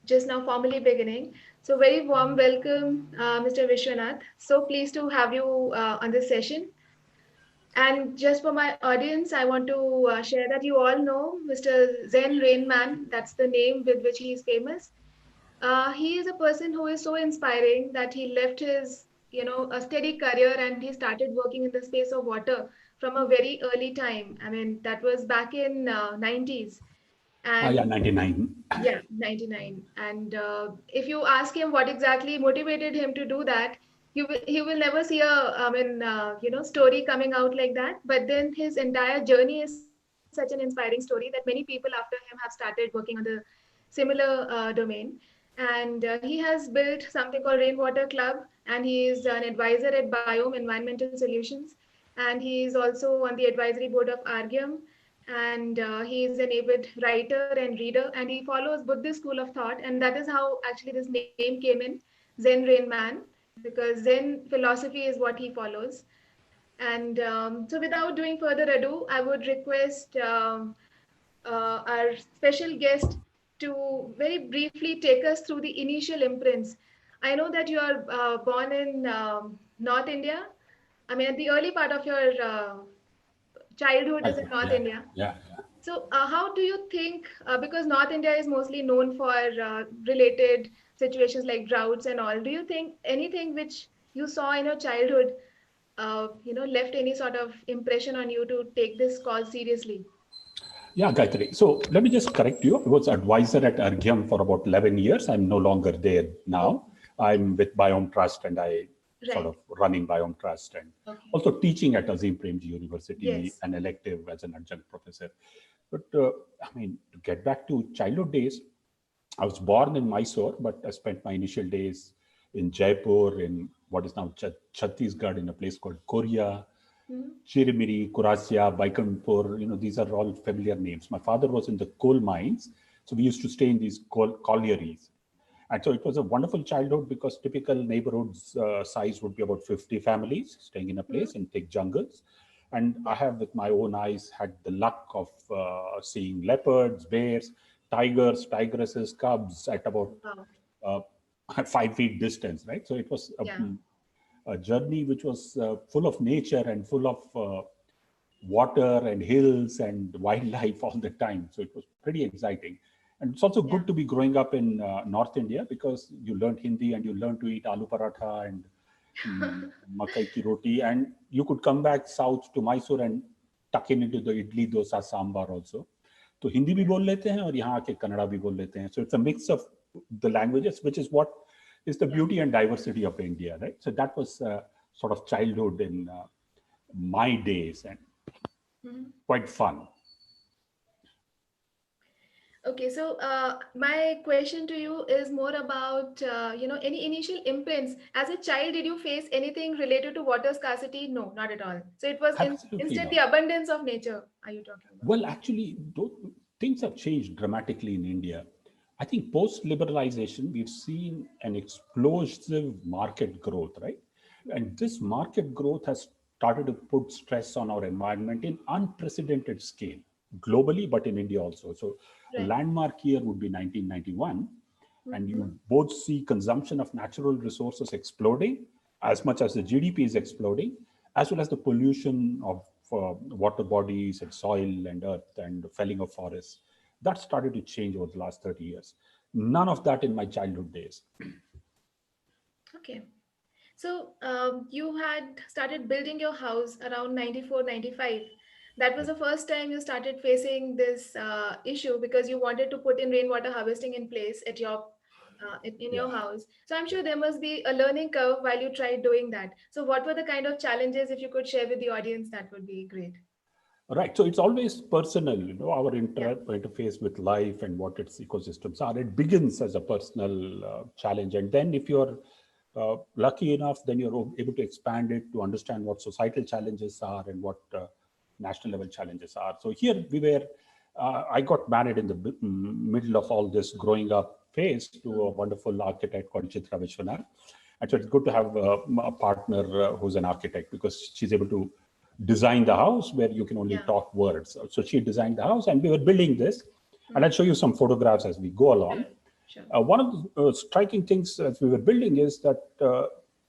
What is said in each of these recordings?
just now formally beginning. So very warm welcome, Mr. Vishwanath. So pleased to have you on this session. And just for my audience, I want to share that you all know Mr. Zen Rainman. That's the name with which he is famous. He is a person who is so inspiring that he left his, a steady career and he started working in the space of water from a very early time. I mean, that was back in 90s. Yeah, And 99. yeah, 99. And if you ask him what exactly motivated him to do that, he will never see story coming out like that. But then his entire journey is such an inspiring story that many people after him have started working on the similar domain. And he has built something called Rainwater Club, and he is an advisor at Biome Environmental Solutions, and he is also on the advisory board of Argyem, and he is an avid writer and reader, and he follows Buddhist school of thought, and that is how actually this name came in, Zen Rainman, because Zen philosophy is what he follows. And so without doing further ado, I would request our special guest to very briefly take us through the initial imprints. I know that you are born in North India. I mean, the early part of your childhood is in North Yeah, India. yeah. So, how do you think, because North India is mostly known for related situations like droughts and all, do you think anything which you saw in your childhood, left any sort of impression on you to take this cause seriously? Yeah, Gayatri. So let me just correct you. I was advisor at Argyem for about 11 years. I'm no longer there now. I'm with Biome Trust and I sort Right. of running Biome Trust and Okay. also teaching at Azim Premji University, Yes. an elective as an adjunct professor. But I mean, to get back to childhood days, I was born in Mysore, but I spent my initial days in Jaipur, in what is now Chhattisgarh, in a place called Korea, Mhm. Chirimiri, Kurasia, Baikunthpur, these are all familiar names. My father was in the coal mines, so we used to stay in these collieries. And so it was a wonderful childhood because typical neighborhoods size would be about 50 families staying in a place Mhm. in thick jungles. And I have, with my own eyes, had the luck of seeing leopards, bears, tigers, tigresses, cubs at about Wow. uh, 5 feet distance, right? So it was Yeah. a journey which was full of nature and full of water and hills and wildlife all the time. So it was pretty exciting. And it's also Yeah. good to be growing up in North India because you learned Hindi and you learned to eat aloo paratha and makai ki roti. And you could come back south to Mysore and tuck in into the idli, dosa, sambar also. तो हिंदी भी Yeah. बोल लेते हैं और यहाँ आके कन्नड़ा भी बोल लेते हैं. So it's a mix of the languages, which is what is the Yeah. beauty and diversity of India, right? So that was sort of childhood in my days and Mhm. quite fun. Okay, so my question to you is more about, any initial imprints. As a child, did you face anything related to water scarcity? No, not at all. So it was Absolutely instead not. the abundance of nature. Are you talking about? Well, actually, things have changed dramatically in India. I think post liberalization, we've seen an explosive market growth, right? And this market growth has started to put stress on our environment in unprecedented scale, globally, but in India also. So, a Right. landmark year would be 1991, and Mm-hmm. you both see consumption of natural resources exploding as much as the GDP is exploding, as well as the pollution of water bodies and soil and earth and felling of forests. That started to change over the last 30 years. None of that in my childhood days. Okay. So you had started building your house around 94, 95. That was the first time you started facing this issue because you wanted to put in rainwater harvesting in place at your in Yeah. your house. So I'm Yeah. sure there must be a learning curve while you tried doing that. So what were the kind of challenges, if you could share with the audience, that would be great. Right. So it's always personal, our Yeah. interface with life and what its ecosystems are. It begins as a personal challenge. And then if you're lucky enough, then you're able to expand it to understand what societal challenges are and what national level challenges are. So here we were, I got married in the middle of all this growing up phase to a Mhm. wonderful architect called Chitra Vishwanath. And so it's good to have a partner who's an architect because she's able to design the house where you can only Yeah. talk words. So she designed the house and we were building this. And I'll show you some photographs as we go along. Sure. Sure. One of the striking things as we were building is that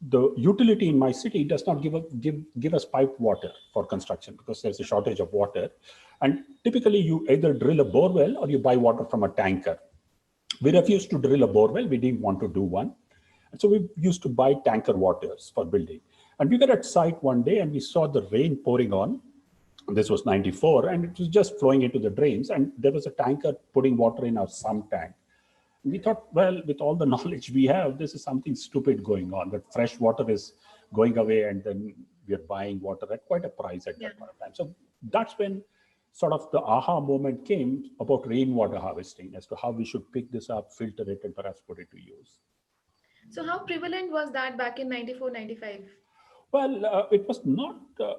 the utility in my city does not give us piped water for construction because there's a shortage of water. And typically you either drill a bore well or you buy water from a tanker. We refused to drill a bore well. We didn't want to do one. And so we used to buy tanker waters for building. And we were at site one day and we saw the rain pouring on. This was 94 and it was just flowing into the drains. And there was a tanker putting water in our sump tank. We thought, well, with all the knowledge we have, this is something stupid going on, that fresh water is going away and then we are buying water at quite a price at that point of time. So that's when sort of the aha moment came about rainwater harvesting as to how we should pick this up, filter it, and perhaps put it to use. So how prevalent was that back in 94, 95? Well, it was not,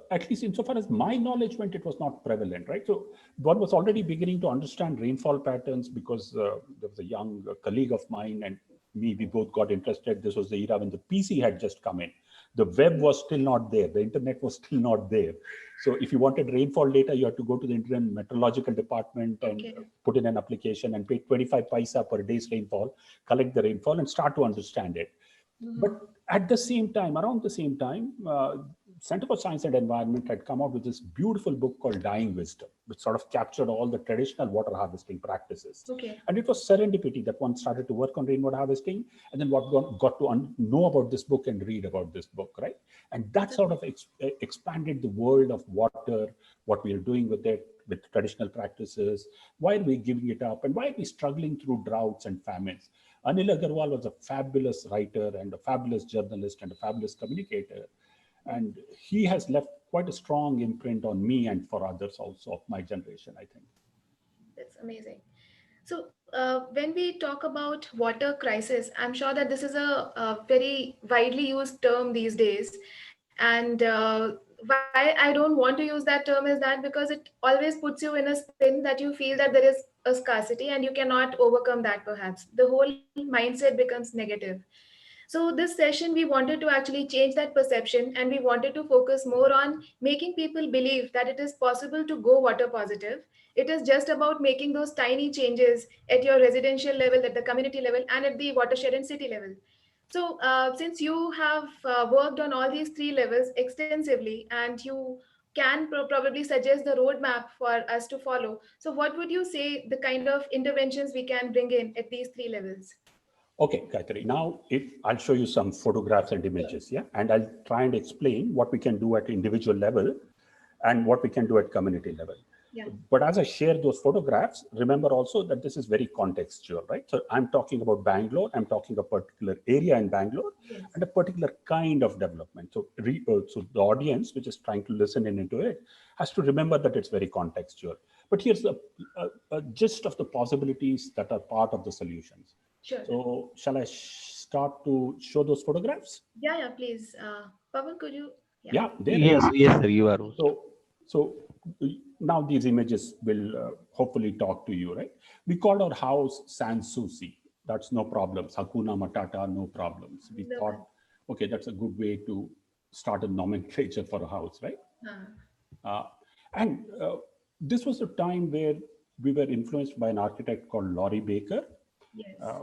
at least insofar as my knowledge went, it was not prevalent, right? So one was already beginning to understand rainfall patterns because there was a young colleague of mine and me, we both got interested. This was the era when the PC had just come in. The web was still not there. The internet was still not there. So if you wanted rainfall data, you had to go to the Indian Meteorological Department and put in an application and pay 25 paisa per day's rainfall, collect the rainfall and start to understand it. But at the same time, around the same time, Center for Science and Environment had come out with this beautiful book called Dying Wisdom, which sort of captured all the traditional water harvesting practices. And it was serendipity that one started to work on rainwater harvesting, and then what got to know about this book and read about this book, right? And that sort of expanded the world of water, what we are doing with it, with traditional practices, why are we giving it up, and why are we struggling through droughts and famines? Anil Agarwal was a fabulous writer and a fabulous journalist and a fabulous communicator. And he has left quite a strong imprint on me and for others also of my generation, I think. That's amazing. So when we talk about water crisis, I'm sure that this is a very widely used term these days. And why I don't want to use that term is that because it always puts you in a spin that you feel that there is a scarcity and you cannot overcome that perhaps. The whole mindset becomes negative. So this session, we wanted to actually change that perception and we wanted to focus more on making people believe that it is possible to go water positive. It is just about making those tiny changes at your residential level, at the community level, and at the watershed and city level. So since you have worked on all these three levels extensively and you can probably suggest the roadmap for us to follow. So what would you say the kind of interventions we can bring in at these three levels? Okay, Gayatri. Now, I'll show you some photographs and images, yeah? And I'll try and explain what we can do at individual level and what we can do at community level. Yeah. But as I share those photographs, remember also that this is very contextual, right? So I'm talking about Bangalore, I'm talking a particular area in Bangalore and a particular kind of development. So, so the audience, which is trying to listen into it, has to remember that it's very contextual. But here's a gist of the possibilities that are part of the solutions. Sure. So shall I start to show those photographs? Yeah, please. Pawan, could you? Yeah, yes, sir, you are. So now these images will hopefully talk to you, right? We called our house Sans Souci. That's no problems. Hakuna Matata, no problems. We thought, okay, that's a good way to start a nomenclature for a house, right? And this was a time where we were influenced by an architect called Laurie Baker,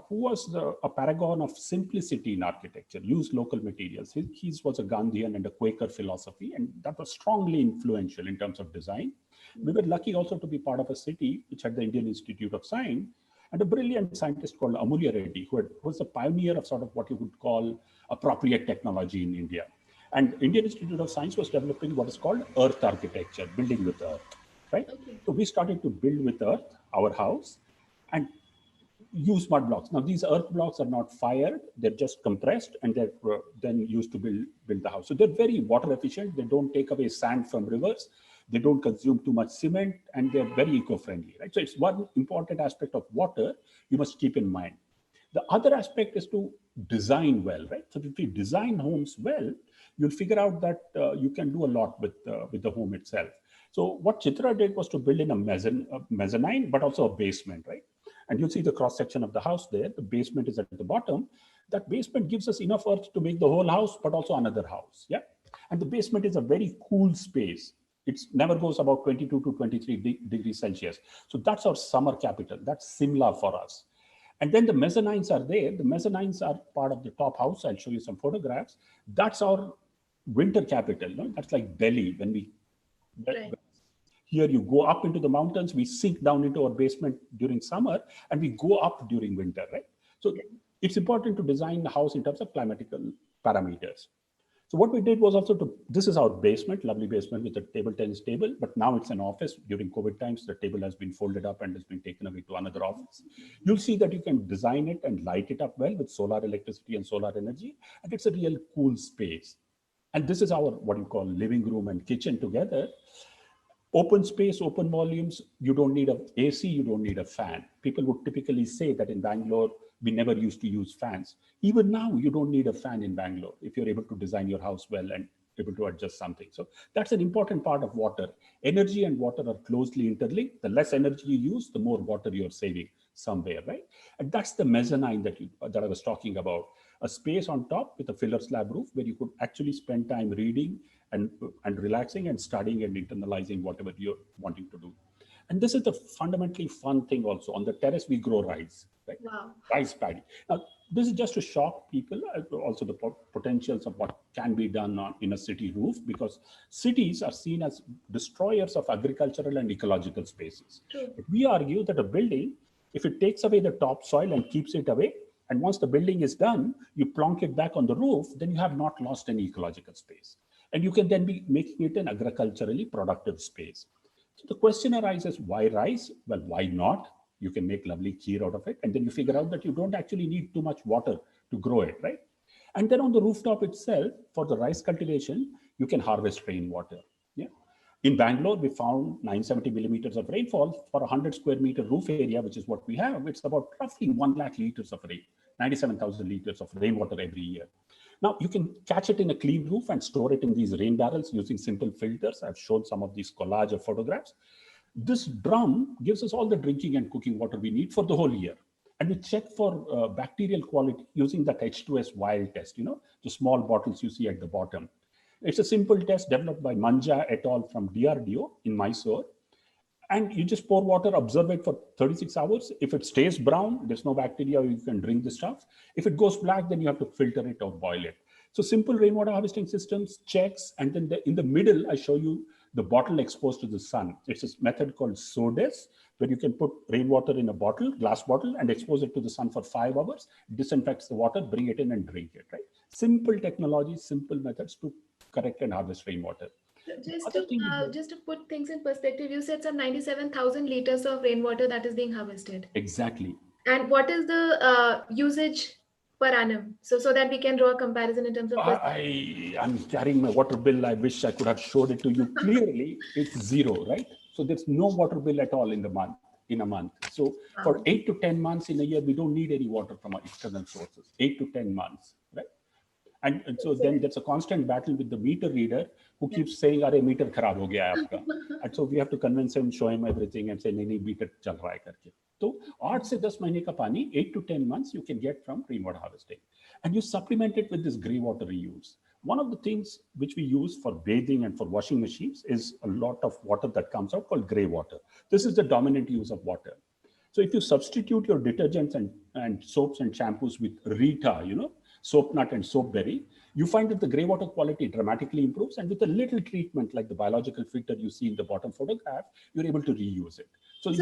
who was a paragon of simplicity in architecture, used local materials. His was a Gandhian and a Quaker philosophy, and that was strongly influential in terms of design. We were lucky also to be part of a city which had the Indian Institute of Science, and a brilliant scientist called Amulya Reddy, who was a pioneer of sort of what you would call appropriate technology in India. And Indian Institute of Science was developing what is called earth architecture, building with earth, right? So we started to build with earth, our house, and use mud blocks. Now these earth blocks are not fired, they're just compressed and they're then used to build the house. So they're very water efficient, they don't take away sand from rivers, they don't consume too much cement, and they're very eco-friendly, right? So it's one important aspect of water you must keep in mind. The other aspect is to design well, right? So if you design homes well, you'll figure out that you can do a lot with the home itself. So what Chitra did was to build in a mezzanine, but also a basement, right? And you'll see the cross section of the house there. The basement is at the bottom. That basement gives us enough earth to make the whole house, but also another house. Yeah. And the basement is a very cool space. It never goes about 22 to 23 degrees Celsius. So that's our summer capital. That's Simla for us. And then the mezzanines are there. The mezzanines are part of the top house. I'll show you some photographs. That's our winter capital. No? That's like Delhi. Right. Here you go up into the mountains, we sink down into our basement during summer, and we go up during winter, right? So it's important to design the house in terms of climatical parameters. So what we did was also this is our basement, lovely basement with a table tennis table, but now it's an office. During COVID times, the table has been folded up and has been taken away to another office. You'll see that you can design it and light it up well with solar electricity and solar energy, and it's a real cool space. And this is our, what you call, living room and kitchen together. Open space, open volumes, you don't need a AC, you don't need a fan. People would typically say that in Bangalore, we never used to use fans. Even now, you don't need a fan in Bangalore if you're able to design your house well and able to adjust something. So that's an important part of water. Energy and water are closely interlinked. The less energy you use, the more water you're saving somewhere, right? And that's the mezzanine that I was talking about. A space on top with a filler slab roof where you could actually spend time reading and relaxing and studying and internalizing whatever you're wanting to do. And this is the fundamentally fun thing also. On the terrace, we grow rice, right? Wow. Rice paddy. Now, this is just to shock people, also the potentials of what can be done in a city roof, because cities are seen as destroyers of agricultural and ecological spaces. True. But we argue that a building, if it takes away the topsoil and keeps it away, and once the building is done, you plonk it back on the roof, then you have not lost any ecological space. And you can then be making it an agriculturally productive space. So the question arises, why rice? Well, why not? You can make lovely kheer out of it. And then you figure out that you don't actually need too much water to grow it, right? And then on the rooftop itself, for the rice cultivation, you can harvest rainwater. Yeah. In Bangalore, we found 970 millimeters of rainfall for 100 square meter roof area, which is what we have. It's about roughly 1 lakh liters of rain, 97,000 liters of rainwater every year. Now, you can catch it in a clean roof and store it in these rain barrels using simple filters. I've shown some of these collage of photographs. This drum gives us all the drinking and cooking water we need for the whole year. And we check for bacterial quality using that H2S wild test, the small bottles you see at the bottom. It's a simple test developed by Manja et al. From DRDO in Mysore. And you just pour water, observe it for 36 hours. If it stays brown, there's no bacteria, you can drink the stuff. If it goes black, then you have to filter it or boil it. So simple rainwater harvesting systems, checks, and then in the middle, I show you the bottle exposed to the sun. It's a method called SODES, where you can put rainwater in a bottle, glass bottle, and expose it to the sun for 5 hours, disinfects the water, bring it in and drink it, right? Simple technology, simple methods to collect and harvest rainwater. Just to put things in perspective, you said some 97,000 liters of rainwater that is being harvested. Exactly. And what is the usage per annum? So that we can draw a comparison in terms of. I'm carrying my water bill. I wish I could have showed it to you clearly. It's zero, right? So there's no water bill at all in a month. So for 8 to 10 months in a year, we don't need any water from our external sources. 8 to 10 months, right? And so then there's a constant battle with the meter reader who keeps saying, "Arey meter kharab ho gaya hai aapka." And so we have to convince him, show him everything, and say, "Nahi, meter chal raha hai karke." So 8 से 10 महीने का पानी, 8 to 10 months, you can get from rainwater harvesting, and you supplement it with this grey water reuse. One of the things which we use for bathing and for washing machines is a lot of water that comes out called grey water. This is the dominant use of water. So if you substitute your detergents and soaps and shampoos with Rita, soap nut and soap berry, you find that the grey water quality dramatically improves. And with a little treatment like the biological filter you see in the bottom photograph, you're able to reuse it. So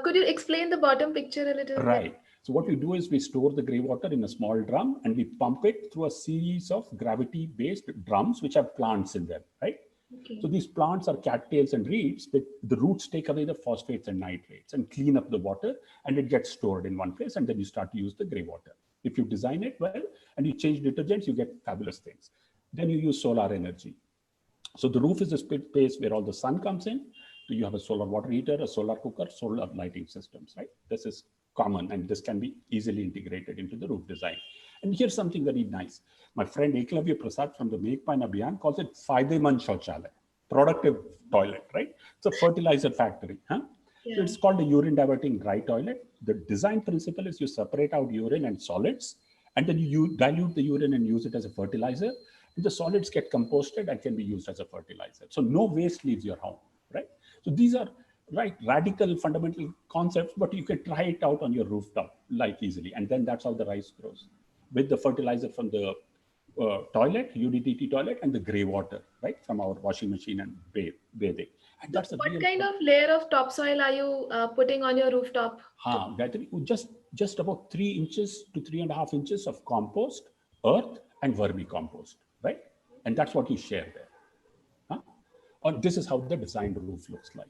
could you explain the bottom picture a little bit? Right. So what we do is we store the grey water in a small drum and we pump it through a series of gravity-based drums which have plants in them, right? Okay. So these plants are cattails and reeds. The roots take away the phosphates and nitrates and clean up the water, and it gets stored in one place, and then you start to use the grey water. If you design it well and you change detergents, you get fabulous things. Then you use solar energy. So the roof is a space where all the sun comes in. So you have a solar water heater, a solar cooker, solar lighting systems, right? This is common, and this can be easily integrated into the roof design. And here's something very nice. My friend Eklavya Prasad from the Make Pine Abhiyan calls it Faideman Shauchalaya, productive toilet, right? It's a fertilizer factory. Huh? Yeah. So it's called a urine diverting dry toilet. The design principle is you separate out urine and solids, and then you dilute the urine and use it as a fertilizer. And the solids get composted and can be used as a fertilizer. So no waste leaves your home, right? So these are right, radical fundamental concepts, but you can try it out on your rooftop like easily. And then that's how the rice grows with the fertilizer from the toilet, UDT toilet, and the gray water, right, from our washing machine and bathing. And So that's a what real, kind of layer of topsoil are you putting on your rooftop? Gayatri, just about 3 inches to 3.5 inches of compost, earth, and vermicompost, right? And that's what you share there. Huh? Or this is how the designed roof looks like.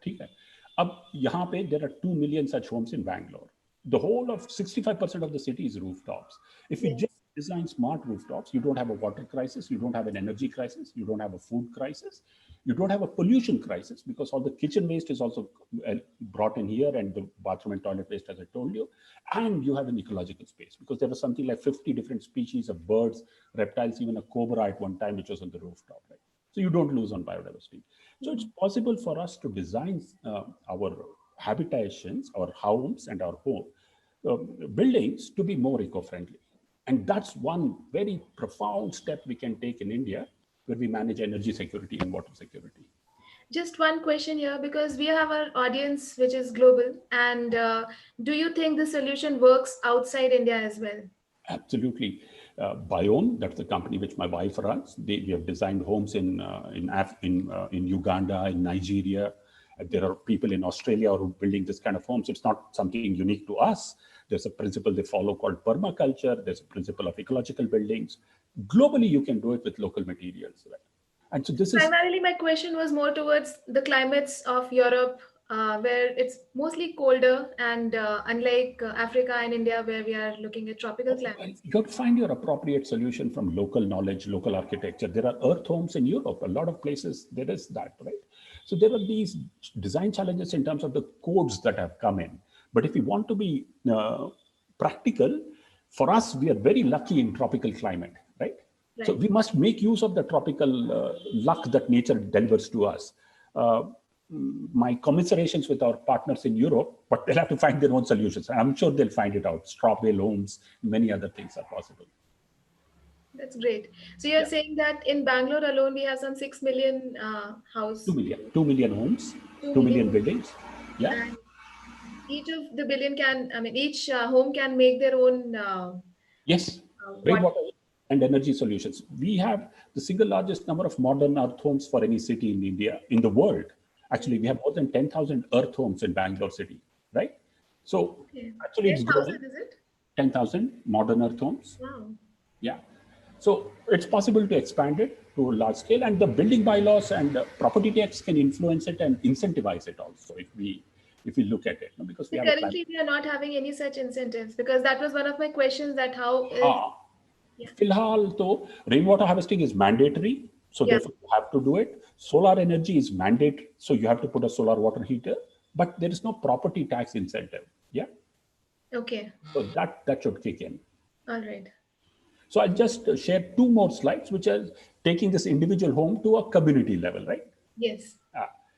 ठीक है. अब यहाँ पे there are 2 million such homes in Bangalore. The whole of 65% of the city is rooftops. If you Yes. just design smart rooftops, you don't have a water crisis, you don't have an energy crisis, you don't have a food crisis, you don't have a pollution crisis because all the kitchen waste is also brought in here and the bathroom and toilet waste, as I told you, and you have an ecological space because there was something like 50 different species of birds, reptiles, even a cobra at one time, which was on the rooftop, right? So you don't lose on biodiversity. So it's possible for us to design our habitations, our homes and our home buildings to be more eco-friendly. And that's one very profound step we can take in India where we manage energy security and water security. Just one question here, because we have our audience which is global, and do you think the solution works outside India as well? Absolutely. Biome, that's the company which my wife runs. We have designed homes in Uganda, in Nigeria. There are people in Australia who are building this kind of homes. It's not something unique to us. There's a principle they follow called permaculture. There's a principle of ecological buildings. Globally, you can do it with local materials. Right? And so this is Primarily, my question was more towards the climates of Europe, where it's mostly colder, and unlike Africa and India, where we are looking at tropical climates. you have to find your appropriate solution from local knowledge, local architecture. There are earth homes in Europe. A lot of places there is that, right? So there are these design challenges in terms of the codes that have come in. But if we want to be practical, for us, we are very lucky in tropical climate, right? Right. So we must make use of the tropical luck that nature delivers to us. My commiserations with our partners in Europe, but they'll have to find their own solutions. I'm sure they'll find it out. Straw bale homes, many other things are possible. That's great. So you're saying that in Bangalore alone, we have some 6 million house, 2 million homes, 2 2 million, million buildings. Yeah. and each of the billion can, I mean, each home can make their own Yes. water. Rainwater and energy solutions. We have the single largest number of modern earth homes for any city in India, in the world. Actually, we have more than 10,000 earth homes in Bangalore city, right? So Okay. actually it's growing. 10,000, is it? 10,000 modern earth homes. Wow. Yeah. So it's possible to expand it to a large scale, and the building bylaws and property tax can influence it and incentivize it also if we look at it, because we have Currently, we are not having any such incentives, because that was one of my questions, that how is, yeah. Filhal, though, rainwater harvesting is mandatory, so Yeah. therefore you have to do it. Solar energy is mandatory, so you have to put a solar water heater, but there is no property tax incentive. Yeah. Okay. So that should kick in. All right. So I'll just share two more slides, which are taking this individual home to a community level, right? Yes.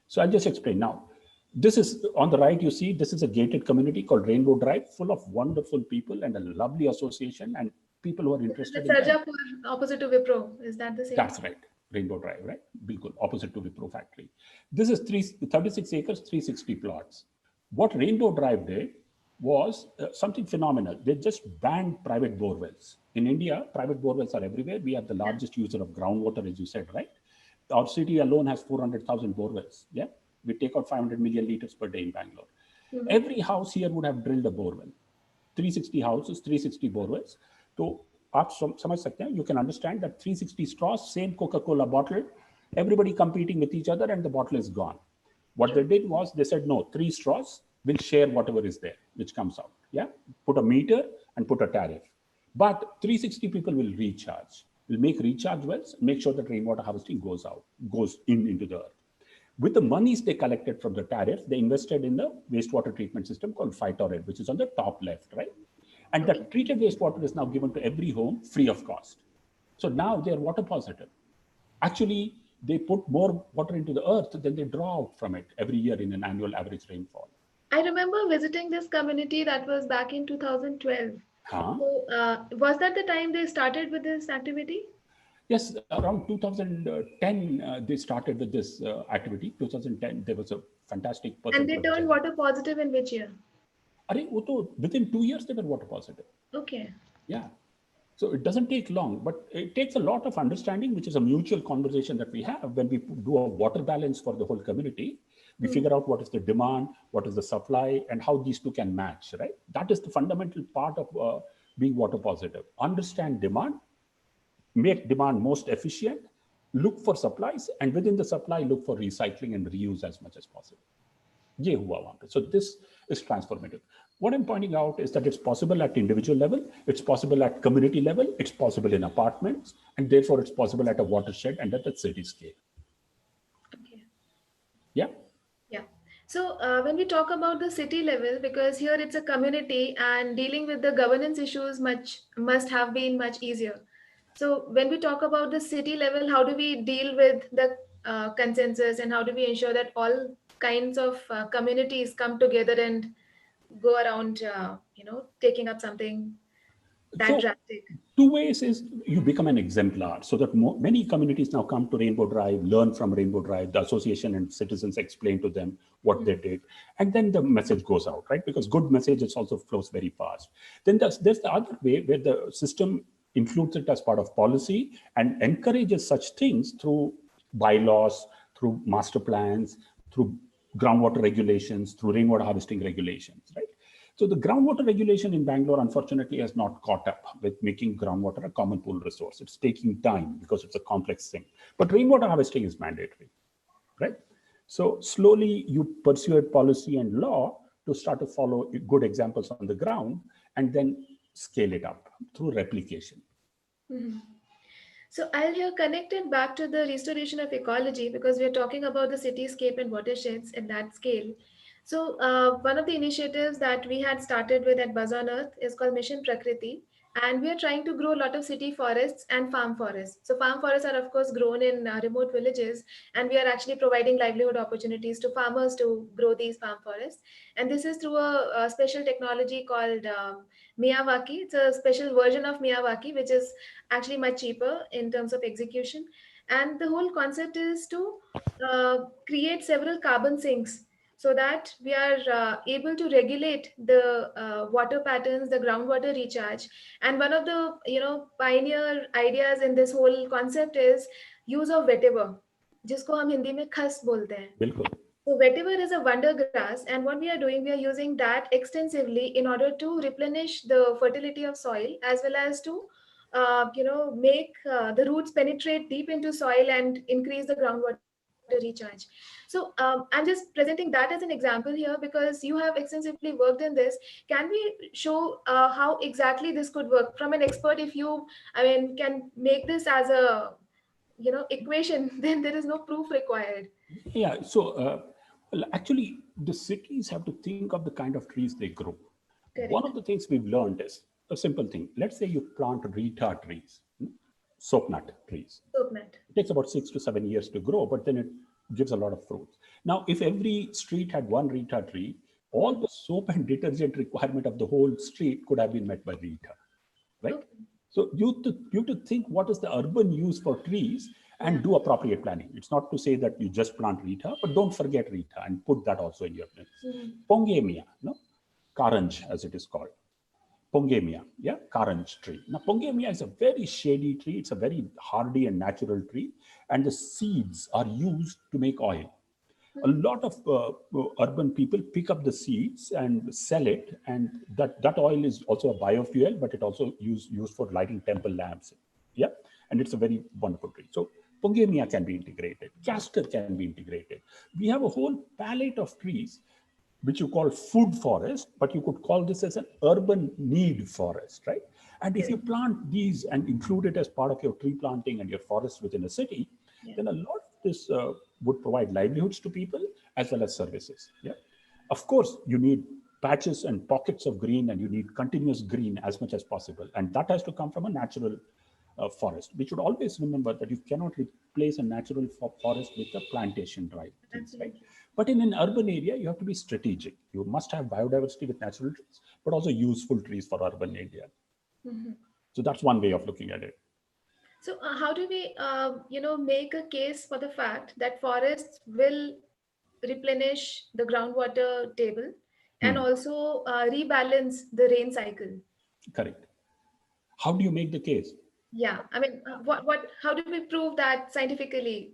So I'll just explain now. This is on the right, you see, this is a gated community called Rainbow Drive, full of wonderful people and a lovely association and people who are The interested in that. Sarjapur opposite to Wipro, is that the same? That's right. Rainbow Drive, right? Bilkul, opposite to Wipro factory. This is 36 acres, 360 plots. What Rainbow Drive did was something phenomenal. They just banned private bore wells. In India, private bore wells are everywhere. We are the largest user of groundwater, as you said, right? Our city alone has 400,000 bore wells. Yeah, we take out 500 million liters per day in Bangalore. Every house here would have drilled a bore well. 360 houses, 360 bore wells. So आप समझ सकते हैं, you can understand that 360 straws, same Coca-Cola bottle, everybody competing with each other, and the bottle is gone. What they did was they said, no, 3 straws will share whatever is there, which comes out. Yeah, put a meter and put a tariff. But 360 people will recharge, will make recharge wells, make sure that rainwater harvesting goes into the earth. With the monies they collected from the tariff, they invested in the wastewater treatment system called Phytored, which is on the top left, right? And that treated wastewater is now given to every home free of cost. So now they're water positive. Actually, they put more water into the earth than they draw out from it every year in an annual average rainfall. I remember visiting this community, that was back in 2012. Huh? So, was that the time they started with this activity? Yes, around 2010, they started with this activity. 2010, there was a fantastic And they percentage of turned genetic. water positive in which year? Within 2 years, they were water positive. Okay. Yeah. So it doesn't take long, but it takes a lot of understanding, which is a mutual conversation that we have when we do a water balance for the whole community. We figure out what is the demand, what is the supply, and how these two can match, right? That is the fundamental part of being water positive. Understand demand, make demand most efficient, look for supplies, and within the supply, look for recycling and reuse as much as possible. ये हुआ वहां पे. So this is transformative. What I'm pointing out is that it's possible at individual level, it's possible at community level, it's possible in apartments, and therefore it's possible at a watershed and at a city scale. Okay. Yeah. Yeah. So when we talk about the city level, because here it's a community and dealing with the governance issues much must have been much easier. So when we talk about the city level, how do we deal with the consensus and how do we ensure that all kinds of communities come together and go around, taking up something that So drastic? two ways is you become an exemplar so that many communities now come to Rainbow Drive, learn from Rainbow Drive, the association and citizens explain to them what they did, and then the message goes out, right? Because good messages also flows very fast. Then there's the other way where the system includes it as part of policy and encourages such things through bylaws, through master plans, through groundwater regulations, through rainwater harvesting regulations, right? So the groundwater regulation in Bangalore, unfortunately, has not caught up with making groundwater a common pool resource. It's taking time because it's a complex thing. But rainwater harvesting is mandatory, right? So slowly you persuade policy and law to start to follow good examples on the ground and then scale it up through replication. Mhm. So I'll here connect it back to the restoration of ecology because we're talking about the cityscape and watersheds at that scale. So one of the initiatives that we had started with at Buzz on Earth is called Mission Prakriti, and we are trying to grow a lot of city forests and farm forests. So farm forests are of course grown in remote villages, and we are actually providing livelihood opportunities to farmers to grow these farm forests. And this is through a special technology called Miyawaki. It's a special version of Miyawaki, which is actually much cheaper in terms of execution. And the whole concept is to create several carbon sinks so that we are able to regulate the water patterns, the groundwater recharge. And one of the pioneer ideas in this whole concept is use of vetiver, जिसको हम हिंदी में खस बोलते हैं. बिल्कुल. So vetiver is a wonder grass, and what we are doing, we are using that extensively in order to replenish the fertility of soil as well as to, make the roots penetrate deep into soil and increase the groundwater recharge. So I'm just presenting that as an example here because you have extensively worked in this. Can we show how exactly this could work from an expert? If you, I mean, can make this as a equation, then there is no proof required. Yeah. So well, actually, the cities have to think of the kind of trees they grow. One Correct. of the things we've learned is a simple thing. Let's say you plant Rita trees, soap nut trees. Soap mat. It takes about 6 to 7 years to grow, but then it gives a lot of fruits. Now, if every street had one Rita tree, all the soap and detergent requirement of the whole street could have been met by Rita, right? Okay. So you have to think what is the urban use for trees and Yeah. do appropriate planning. It's not to say that you just plant Rita, but don't forget Rita and put that also in your mix. Pongemia, no? Karanj, as it is called. Pongemia, yeah, Karanj tree. Now, Pongemia is a very shady tree. It's a very hardy and natural tree. And the seeds are used to make oil. A lot of urban people pick up the seeds and sell it. And that oil is also a biofuel, but it also used for lighting temple lamps. Yeah. And it's a very wonderful tree. So Pongemia can be integrated. Castor can be integrated. We have a whole palette of trees which you call food forest, but you could call this as an urban need forest, right? And if you Correct. plant these and include it as part of your tree planting and your forest within a city, Yeah. then a lot of this would provide livelihoods to people as well as services. Yeah. Of course, you need patches and pockets of green and you need continuous green as much as possible. And that has to come from a natural forest. We should always remember that you cannot replace a natural forest with a plantation drive things, right? Absolutely. But in an urban area, you have to be strategic. You must have biodiversity with natural trees, but also useful trees for urban area. Mhm. So that's one way of looking at it. So how do we, make a case for the fact that forests will replenish the groundwater table and Hmm. also rebalance the rain cycle. Correct. How do you make the case? Yeah, I mean, how do we prove that scientifically?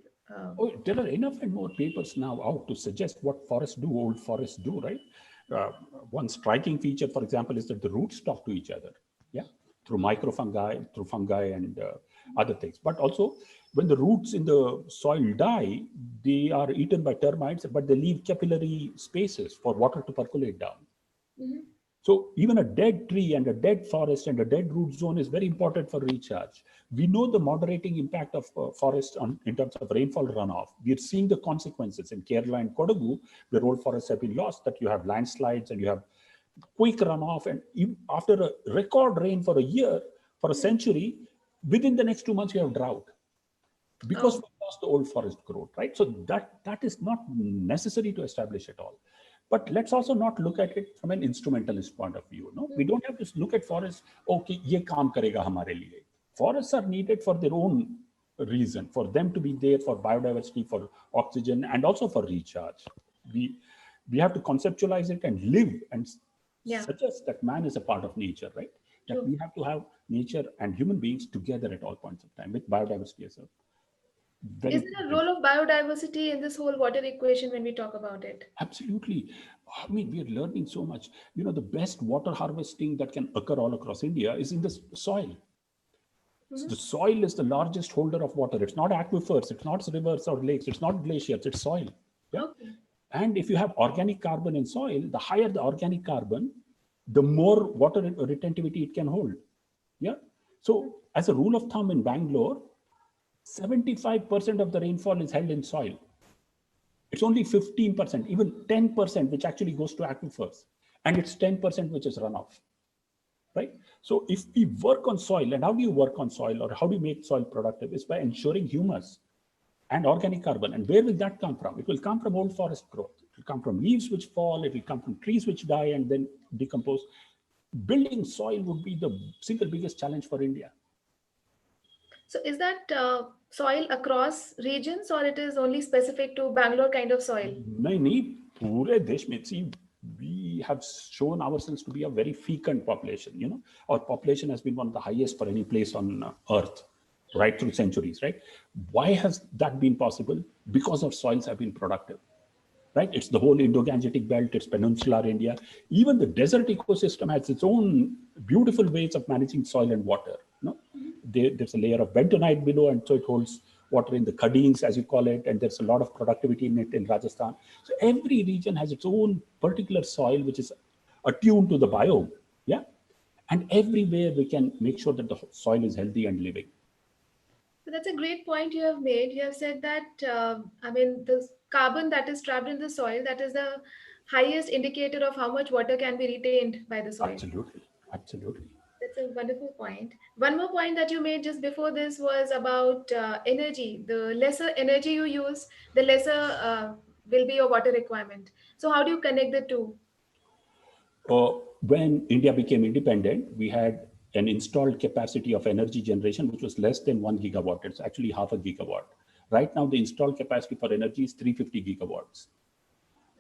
Oh, there are enough and more papers now out to suggest what forests do, old forests do, right? Uh, One striking feature, for example, is that the roots talk to each other, yeah, through microfungi, through fungi and other things. But also, when the roots in the soil die, they are eaten by termites, but they leave capillary spaces for water to percolate down. Mhm. So even a dead tree and a dead forest and a dead root zone is very important for recharge. We know the moderating impact of forest in terms of rainfall runoff. We are seeing the consequences in Kerala and Kodagu, where old forests have been lost, that you have landslides and you have quick runoff. And after a record rain for a year, for a century, within the next 2 months, you have drought because Oh, we lost the old forest growth, right? So that is not necessary to establish at all. But let's also not look at it from an instrumentalist point of view. No, we don't have to look at forests. Okay, ye kaam karega hamare liye. Forests are needed for their own reason, for them to be there for biodiversity, for oxygen, and also for recharge. We we have to conceptualize it and live and yeah, suggest that man is a part of nature, right? That true. we have to have nature and human beings together at all points of time with biodiversity as a Is very there a big. role of biodiversity in this whole water equation when we talk about it? Absolutely. I mean, we are learning so much. You know, the best water harvesting that can occur all across India is in the soil. So Hmm. the soil is the largest holder of water. It's not aquifers, it's not rivers or lakes, it's not glaciers, it's soil. Yeah. Okay. And if you have organic carbon in soil, the higher the organic carbon, the more water retentivity it can hold. Yeah. So, as a rule of thumb in Bangalore, 75% of the rainfall is held in soil. It's only 15%, even 10%, which actually goes to aquifers. And it's 10% which is runoff, right? So if we work on soil, and how do you work on soil or how do you make soil productive? Is by ensuring humus and organic carbon. And where will that come from? It will come from old forest growth. It will come from leaves which fall. It will come from trees which die and then decompose. Building soil would be the single biggest challenge for India. So is that soil across regions or it is only specific to Bangalore kind of soil? नहीं पूरे देश में see we have shown ourselves to be a very fecund population. You know, our population has been one of the highest for any place on earth right through centuries, right? Why has that been possible? Because our soils have been productive, right? It's the whole Indo-Gangetic belt, it's peninsular India. Even the desert ecosystem has its own beautiful ways of managing soil and water. No, there's a layer of bentonite below, and so it holds water in the Kadins, as you call it, and there's a lot of productivity in it in Rajasthan. So every region has its own particular soil, which is attuned to the biome. Yeah, and everywhere we can make sure that the soil is healthy and living. So that's a great point you have made. You have said that, I mean, the carbon that is trapped in the soil, that is the highest indicator of how much water can be retained by the soil. Absolutely, absolutely. That's a wonderful point. One more point that you made just before this was about energy. The lesser energy you use, the lesser will be your water requirement. So how do you connect the two? When India became independent, we had an installed capacity of energy generation which was less than 1 gigawatt. It's actually half a gigawatt. Right now, the installed capacity for energy is 350 gigawatts.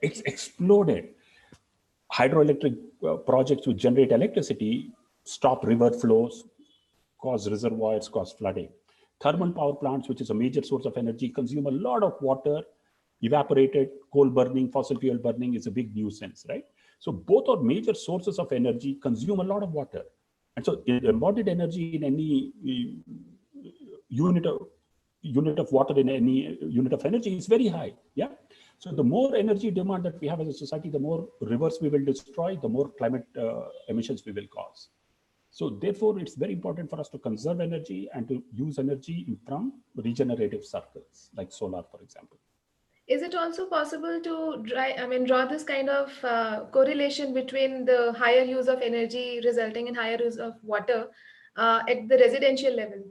It's Okay. exploded. Hydroelectric projects which generate electricity stop river flows, cause reservoirs, cause flooding. Thermal power plants, which is a major source of energy, consume a lot of water. Evaporated coal burning, fossil fuel burning is a big nuisance, right? So both are major sources of energy, consume a lot of water. And so embodied energy in any unit of water in any unit of energy is very high. Yeah. So the more energy demand that we have as a society, the more rivers we will destroy, the more climate emissions we will cause. So therefore, it's very important for us to conserve energy and to use energy from regenerative circles, like solar, for example. Is it also possible to draw this kind of correlation between the higher use of energy resulting in higher use of water at the residential level?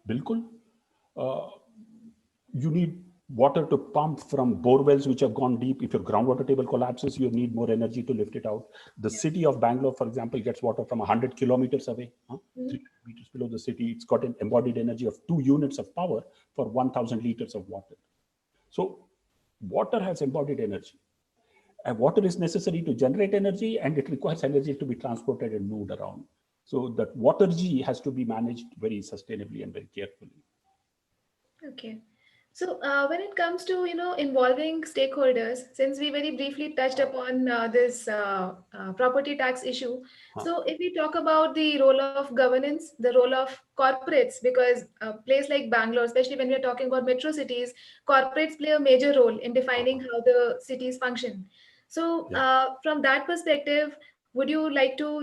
Bilkul. Uh, you need water to pump from bore wells which have gone deep. If your groundwater table collapses, you need more energy to lift it out. The Yeah. city of Bangalore, for example, gets water from 100 kilometers away, huh? Mhm. 300 meters below the city. It's got an embodied energy of 2 units of power for 1,000 liters of water. So Water has embodied energy. And water is necessary to generate energy, and it requires energy to be transported and moved around. So that water G has to be managed very sustainably and very carefully. Okay. So when it comes to involving stakeholders, since we very briefly touched upon this property tax issue, so if we talk about the role of governance, the role of corporates, because a place like Bangalore, especially when we are talking about metro cities, corporates play a major role in defining how the cities function. So Yeah. from that perspective, would you like to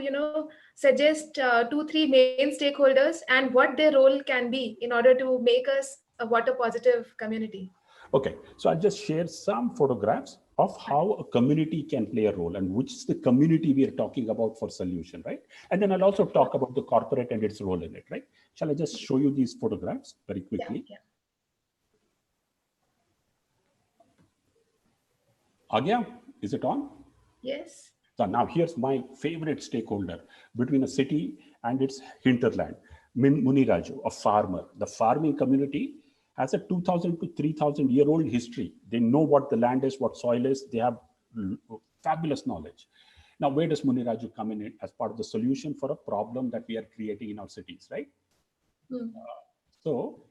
suggest two, three main stakeholders and what their role can be in order to make us a water positive community? Okay, so I'll just share some photographs of how a community can play a role and which is the community we are talking about for solution, right? And then I'll also talk about the corporate and its role in it, right? Shall I just show you these photographs very Yeah, quickly? yeah. Agya, is it on? Yes. So now here's my favorite stakeholder between a city and its hinterland, Muniraju, a farmer. The farming community has a 2,000 to 3,000 year old history. They know what the land is, what soil is. They have fabulous knowledge. Now, where does Muniraju come in as part of the solution for a problem that we are creating in our cities, right? Hmm. So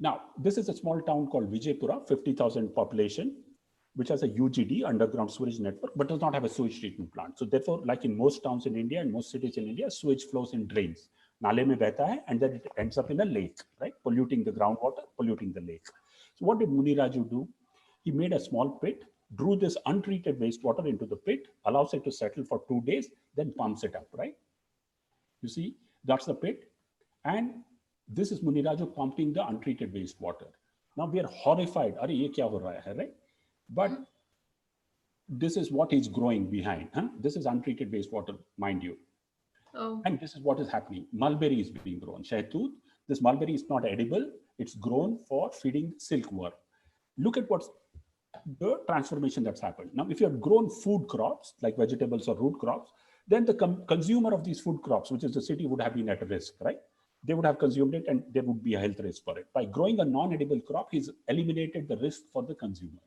now this is a small town called Vijaypura, 50,000 population, which has a UGD, underground sewage network, but does not have a sewage treatment plant. So therefore, like in most towns in India and most cities in India, sewage flows in drains. Nale mein behta hai, and then it ends up in a lake, right? Polluting the groundwater, polluting the lake. So what did Muniraju do? He made a small pit, drew this untreated wastewater into the pit, allows it to settle for 2 days, then pumps it up, right? You see, that's the pit. And this is Muniraju pumping the untreated wastewater. Now we are horrified. Are ye kya ho raha hai, right? But this is what is growing behind. Huh? This is untreated wastewater, mind you. Oh. And this is what is happening. Mulberry is being grown. Shahtut, this mulberry is not edible. It's grown for feeding silkworm. Look at what's the transformation that's happened. Now, if you have grown food crops like vegetables or root crops, then the consumer of these food crops, which is the city, would have been at risk, right? They would have consumed it and there would be a health risk for it. By growing a non-edible crop, he's eliminated the risk for the consumer.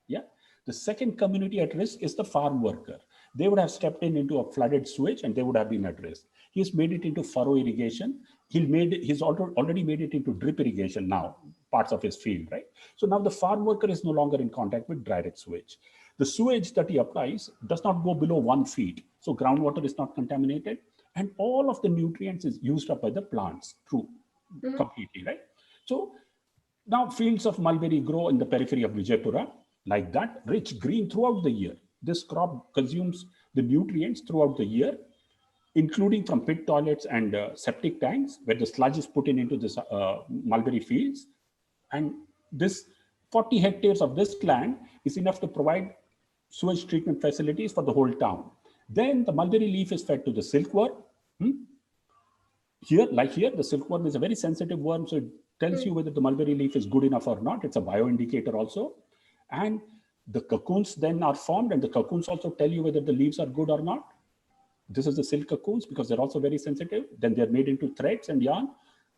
Yeah. The second community at risk is the farm worker. They would have stepped into a flooded sewage and they would have been at risk. He's made it into furrow irrigation. He's already made it into drip irrigation now, parts of his field, right? So now the farm worker is no longer in contact with direct sewage. The sewage that he applies does not go below 1 feet. So groundwater is not contaminated. And all of the nutrients is used up by the plants through completely, right? So now fields of mulberry grow in the periphery of Vijaypura like that, rich green throughout the year. This crop consumes the nutrients throughout the year, including from pit toilets and septic tanks, where the sludge is put into this mulberry fields. And this 40 hectares of this land is enough to provide sewage treatment facilities for the whole town. Then the mulberry leaf is fed to the silkworm. Here, like here, the silkworm is a very sensitive worm, so it tells you whether the mulberry leaf is good enough or not. It's a bioindicator also. And the cocoons then are formed, and the cocoons also tell you whether the leaves are good or not. This is the silk cocoons because they're also very sensitive. Then they're made into threads and yarn.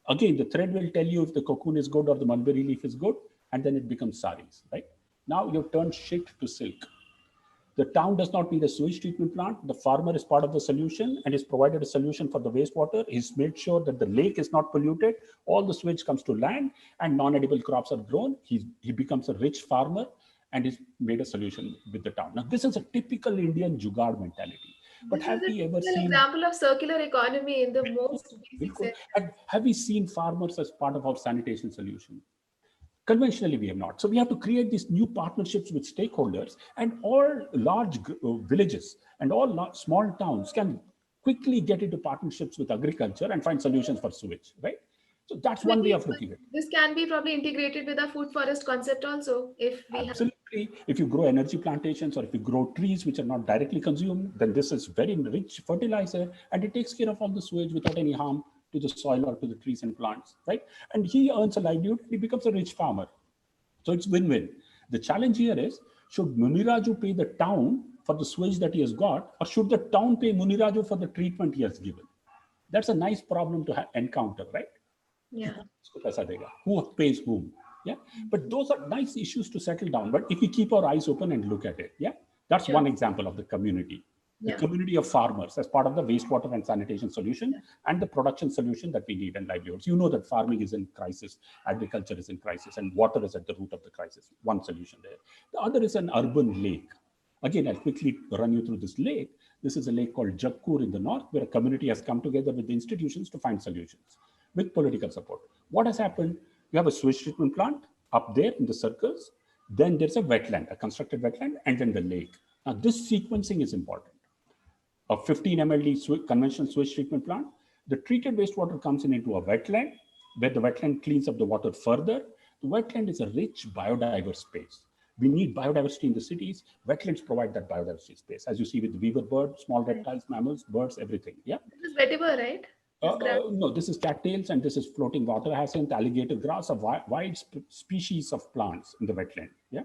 Again, the thread will tell you if the cocoon is good or the mulberry leaf is good, and then it becomes saris, right? Now you've turned shit to silk. The town does not need a sewage treatment plant. The farmer is part of the solution and is provided a solution for the wastewater. He's made sure that the lake is not polluted. All the sewage comes to land and non-edible crops are grown. He becomes a rich farmer and he's made a solution with the town. Now, this is a typical Indian jugaad mentality. But This is have a we ever typical seen... example of circular economy in the most basic sense. And have we seen farmers as part of our sanitation solution? Conventionally, we have not. So we have to create these new partnerships with stakeholders, and all large villages and all small towns can quickly get into partnerships with agriculture and find solutions for sewage, right? So that's one way Maybe of looking at it. this can be probably integrated with a food forest concept also, if we have. Absolutely. If you grow energy plantations or if you grow trees which are not directly consumed, then this is very rich fertilizer and it takes care of all the sewage without any harm to the soil or to the trees and plants, right? And he earns a livelihood and he becomes a rich farmer. So it's win-win. The challenge here is, should Muniraju pay the town for the sewage that he has got, or should the town pay Muniraju for the treatment he has given? That's a nice problem to encounter, right? Yeah. Who pays whom? Yeah, but those are nice issues to settle down. But if we keep our eyes open and look at it, yeah, that's one example of the community. The community of farmers as part of the wastewater and sanitation solution and the production solution that we need and livelihoods. You know that farming is in crisis, agriculture is in crisis, and water is at the root of the crisis. One solution there. The other is an urban lake. Again, I'll quickly run you through this lake. This is a lake called Jakkur in the north, where a community has come together with the institutions to find solutions with political support. What has happened? You have a sewage treatment plant up there in the circles. Then there's a wetland, a constructed wetland, and then the lake. Now, this sequencing is important. A 15 mld conventional sewage treatment plant, the treated wastewater comes into a wetland, where the wetland cleans up the water further. The wetland is a rich biodiverse space. We need biodiversity in the cities. Wetlands provide that biodiversity space, as you see with the weaver bird, small reptiles, mammals, birds, everything. Yeah. This is vetiver, right? No, this is cattails, and this is floating water hyacinth, alligator grass, a wide species of plants in the wetland. Yeah.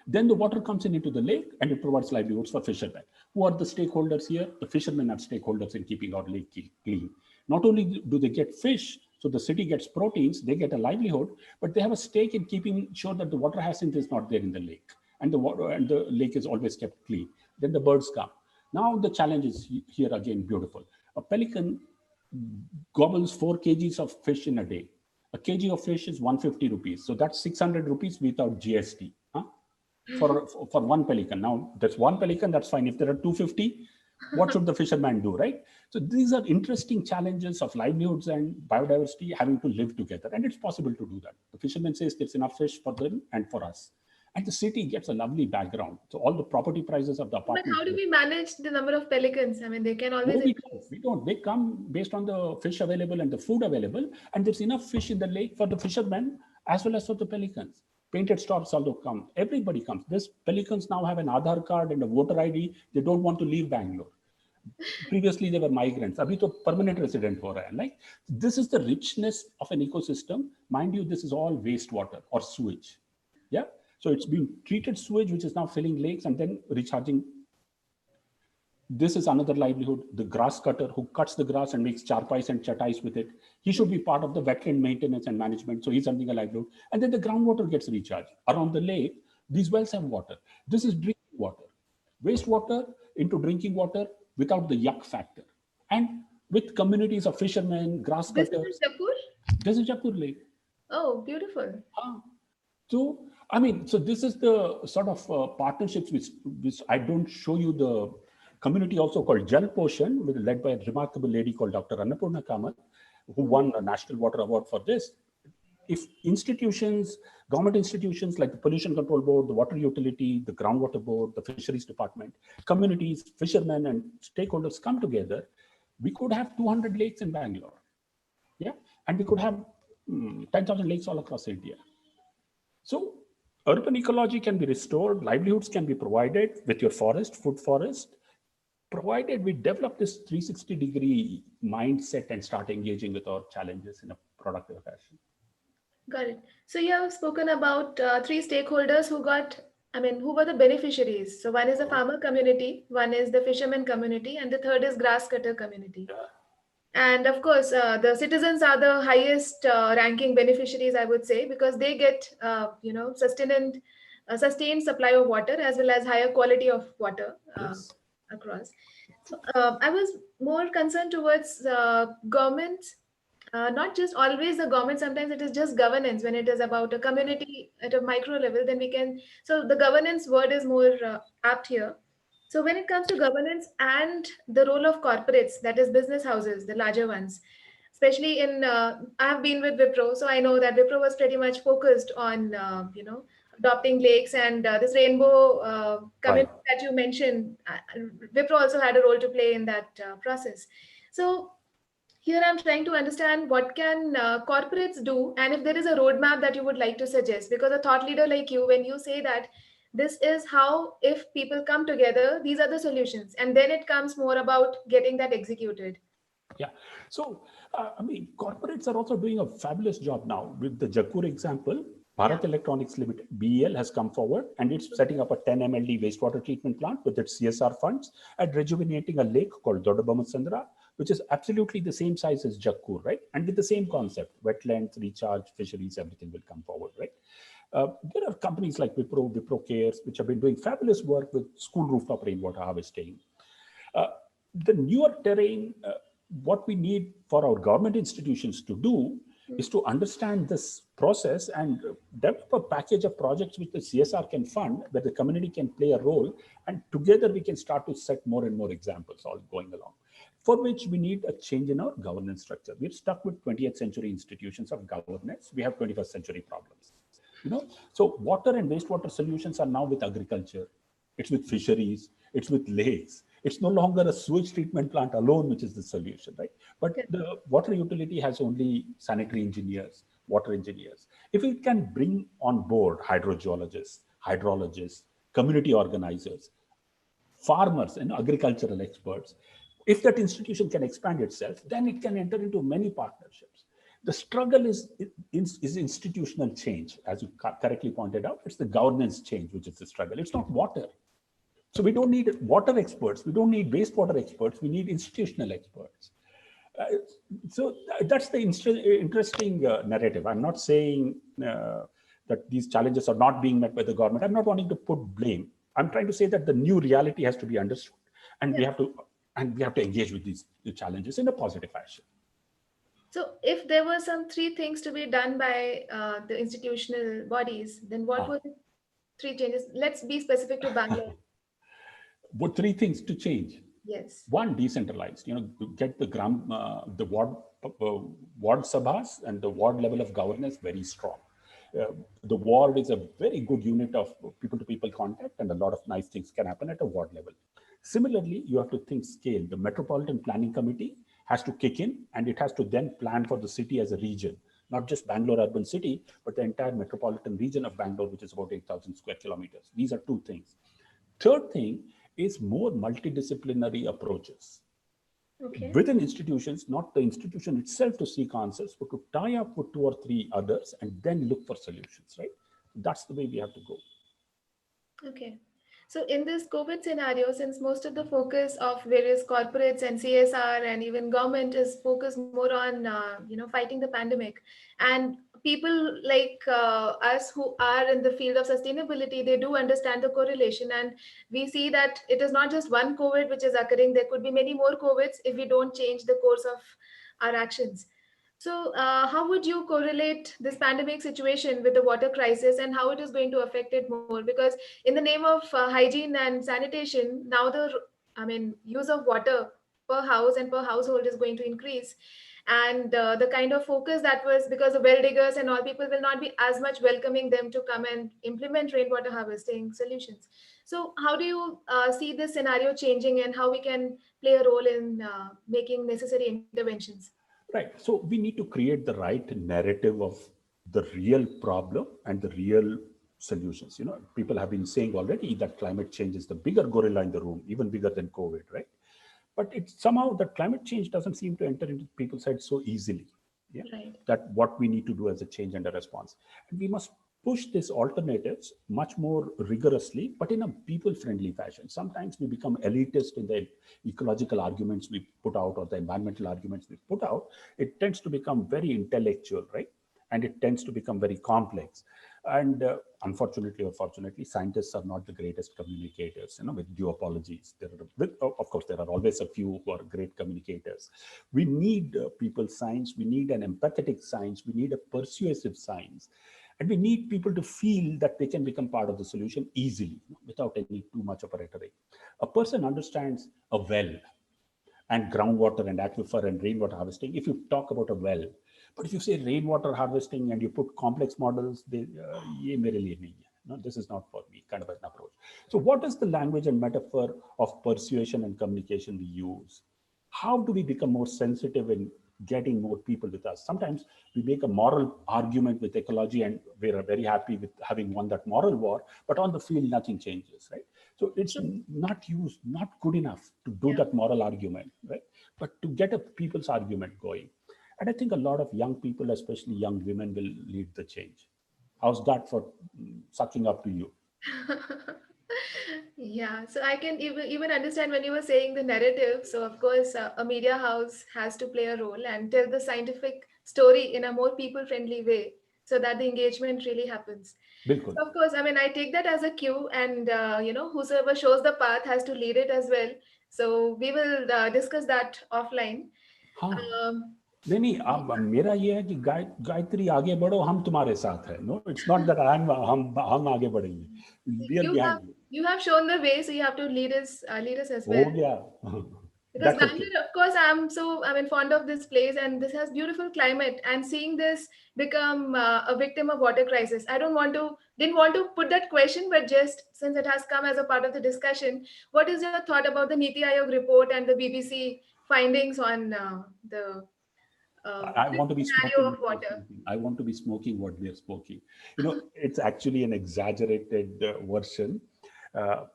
Then the water comes into the lake, and it provides livelihoods for fishermen. Who are the stakeholders here? The fishermen are stakeholders in keeping our lake clean. Not only do they get fish, so the city gets proteins, they get a livelihood, but they have a stake in keeping sure that the water hyacinth is not there in the lake, and the water and the lake is always kept clean. Then the birds come. Now the challenge is here again beautiful. A pelican gobbles 4 kgs of fish in a day. A kg of fish is 150 rupees. So that's 600 rupees without GST. For one pelican. Now, that's one pelican, that's fine. If there are 250, what should the fisherman do, right? So these are interesting challenges of livelihoods and biodiversity having to live together. And it's possible to do that. The fisherman says there's enough fish for them and for us. And the city gets a lovely background. So all the property prices of the apartment. But how do we manage the number of pelicans? I mean, they can always increase. We don't. They come based on the fish available and the food available. And there's enough fish in the lake for the fishermen as well as for the pelicans. Painted stops although come. Everybody comes. These pelicans now have an Aadhaar card and a voter ID. They don't want to leave Bangalore. Previously, they were migrants. Abhi to permanent resident ho raha hai. Like, this is the richness of an ecosystem. Mind you, this is all wastewater or sewage. Yeah. So it's being treated sewage, which is now filling lakes and then recharging. This is another livelihood. The grass cutter who cuts the grass and makes charpais and chatais with it. He should be part of the wetland maintenance and management. So he's earning a livelihood. And then the groundwater gets recharged. Around the lake, these wells have water. This is drinking water. Wastewater into drinking water without the yuck factor. And with communities of fishermen, grass cutters. This is Jaipur? This is Jaipur Lake. Oh, beautiful. So, I mean, so this is the sort of partnerships which I don't show you the community also called Jal Poshan, led by a remarkable lady called Dr. Annapurna Kamath, who won a National Water Award for this. If institutions, government institutions like the Pollution Control Board, the Water Utility, the Groundwater Board, the Fisheries Department, communities, fishermen and stakeholders come together, we could have 200 lakes in Bangalore. Yeah, and we could have 10,000 lakes all across India. So urban ecology can be restored, livelihoods can be provided with your forest, food forest, provided we develop this 360-degree mindset and start engaging with our challenges in a productive fashion. Got it. So you have spoken about 3 stakeholders who were the beneficiaries. So one is the farmer community, one is the fisherman community, and the third is grass cutter community. Yeah. And of course, the citizens are the highest ranking beneficiaries, I would say, because they get, sustained supply of water as well as higher quality of water across. So I was more concerned towards government, not just always the government. Sometimes it is just governance. When it is about a community at a micro level, then we can. So the governance word is more apt here. So when it comes to governance and the role of corporates, that is business houses, the larger ones, especially I have been with Wipro, so I know that Wipro was pretty much focused on, adopting lakes and this rainbow community that you mentioned. Wipro also had a role to play in that process. So here I'm trying to understand what can corporates do, and if there is a roadmap that you would like to suggest, because a thought leader like you, when you say that this is how, if people come together, these are the solutions. And then it comes more about getting that executed. Yeah. So, corporates are also doing a fabulous job now. With the Jakkur example, Bharat Electronics Limited, BEL, has come forward and it's setting up a 10 MLD wastewater treatment plant with its CSR funds and rejuvenating a lake called Doddabamasandra, which is absolutely the same size as Jakkur, right? And with the same concept, wetlands, recharge, fisheries, everything will come forward, right? There are companies like Wipro Cares, which have been doing fabulous work with school rooftop rainwater harvesting. Uh, the newer terrain, what we need for our government institutions to do is to understand this process and develop a package of projects which the CSR can fund, where the community can play a role, and together we can start to set more and more examples all going along. For which we need a change in our governance structure. We're stuck with 20th century institutions of governance. We have 21st century problems. So water and wastewater solutions are now with agriculture. It's with fisheries. It's with lakes. It's no longer a sewage treatment plant alone, which is the solution, right? But the water utility has only sanitary engineers, water engineers. If we can bring on board hydrogeologists, hydrologists, community organizers, farmers and agricultural experts, if that institution can expand itself, then it can enter into many partnerships. The struggle is institutional change, as you correctly pointed out. It's the governance change, which is the struggle. It's not water. So we don't need water experts. We don't need wastewater experts. We need institutional experts. Uh, so that's the interesting narrative. I'm not saying that these challenges are not being met by the government. I'm not wanting to put blame. I'm trying to say that the new reality has to be understood, and we have to engage with these challenges in a positive fashion. So, if there were some three things to be done by the institutional bodies, then what were the three changes? Let's be specific to Bangalore. What three things to change? Yes. One, decentralized. Get the ward sabhas and the ward level of governance very strong. The ward is a very good unit of people-to-people contact, and a lot of nice things can happen at a ward level. Similarly, you have to think scale. The Metropolitan Planning Committee has to kick in, and it has to then plan for the city as a region, not just Bangalore urban city, but the entire metropolitan region of Bangalore, which is about 8,000 square kilometers. These are two things. Third thing is more multidisciplinary approaches. Okay. Within institutions, not the institution itself to seek answers, but to tie up with two or three others and then look for solutions, right? That's the way we have to go. Okay. So in this COVID scenario, since most of the focus of various corporates and CSR and even government is focused more on, fighting the pandemic, and people like us who are in the field of sustainability, they do understand the correlation, and we see that it is not just one COVID which is occurring. There could be many more COVIDs if we don't change the course of our actions. So, how would you correlate this pandemic situation with the water crisis and how it is going to affect it more? Because in the name of hygiene and sanitation, now use of water per house and per household is going to increase. And the kind of focus that was, because the well diggers and all, people will not be as much welcoming them to come and implement rainwater harvesting solutions. So, how do you see this scenario changing, and how we can play a role in making necessary interventions? Right. So we need to create the right narrative of the real problem and the real solutions. People have been saying already that climate change is the bigger gorilla in the room, even bigger than COVID, right? But it's somehow that climate change doesn't seem to enter into people's heads so easily. Yeah. Right. That what we need to do as a change and a response. And we must push these alternatives much more rigorously, but in a people-friendly fashion. Sometimes we become elitist in the ecological arguments we put out or the environmental arguments we put out. It tends to become very intellectual, right? And it tends to become very complex. And unfortunately or fortunately, scientists are not the greatest communicators, with due apologies. Of course, there are always a few who are great communicators. We need people science. We need an empathetic science. We need a persuasive science. And we need people to feel that they can become part of the solution easily, without any too much of a rhetoric. A person understands a well and groundwater and aquifer and rainwater harvesting if you talk about a well. But if you say rainwater harvesting and you put complex models, this is not for me, kind of an approach. So what is the language and metaphor of persuasion and communication we use? How do we become more sensitive in getting more people with us? Sometimes we make a moral argument with ecology and we're very happy with having won that moral war, but on the field, nothing changes, right? So it's not good enough to do that moral argument, right? But to get a people's argument going. And I think a lot of young people, especially young women, will lead the change. How's that for sucking up to you? Yeah, so I can even understand when you were saying the narrative. So of course, a media house has to play a role and tell the scientific story in a more people-friendly way, so that the engagement really happens. बिल्कुल. So of course, I mean, I take that as a cue, and whosoever shows the path has to lead it as well. So we will discuss that offline. हाँ. Um, नहीं नहीं, अब मेरा ये है कि गायत्री आगे बढ़ो, हम तुम्हारे साथ है. No, it's not that I am, हम आगे बढ़ेंगे. We are you have behind you. you have shown the way, so you have to lead us as हो well. गया. Because That's okay. Bangalore, of course, I mean, fond of this place, and this has beautiful climate. And seeing this become a victim of water crisis, I didn't want to put that question, but just since it has come as a part of the discussion, what is your thought about the Niti Aayog report and the BBC findings on the I this want to be scenario smoking of what they're water? smoking. I want to be smoking what they're smoking. You know, it's actually an exaggerated version. Uh,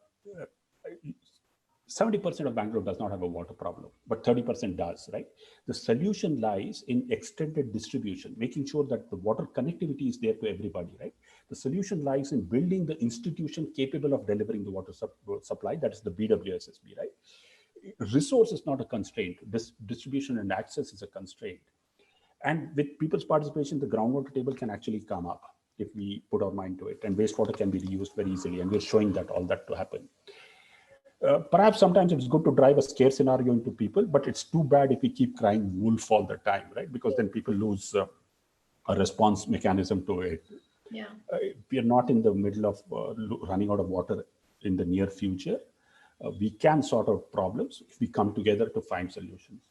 70% of Bangalore does not have a water problem, but 30% does, right? The solution lies in extended distribution, making sure that the water connectivity is there to everybody, right? The solution lies in building the institution capable of delivering the water supply, that is the BWSSB, right? Resource is not a constraint. This distribution and access is a constraint. And with people's participation, the groundwater table can actually come up if we put our mind to it, and wastewater can be reused very easily. And we're showing that all that to happen. Perhaps sometimes it's good to drive a scare scenario into people, but it's too bad if we keep crying wolf all the time, right? Because then people lose a response mechanism to it. Yeah. We are not in the middle of running out of water in the near future. We can sort out problems if we come together to find solutions.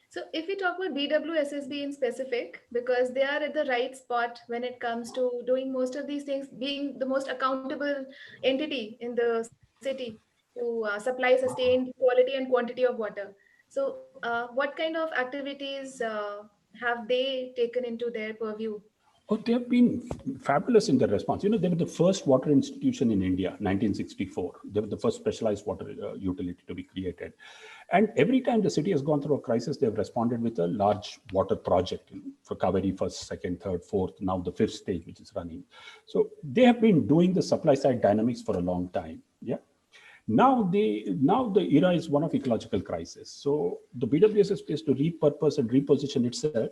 So if we talk about BWSSB in specific, because they are at the right spot when it comes to doing most of these things, being the most accountable entity in the city to supply sustained quality and quantity of water. So what kind of activities have they taken into their purview? Oh, they have been fabulous in their response. You know, they were the first water institution in India, 1964. They were the first specialized water utility to be created. And every time the city has gone through a crisis, they've responded with a large water project, you know, for Kaveri first, second, third, fourth, now the fifth stage, which is running. So they have been doing the supply side dynamics for a long time. Yeah. Now the era is one of ecological crisis. So the BWS is placed to repurpose and reposition itself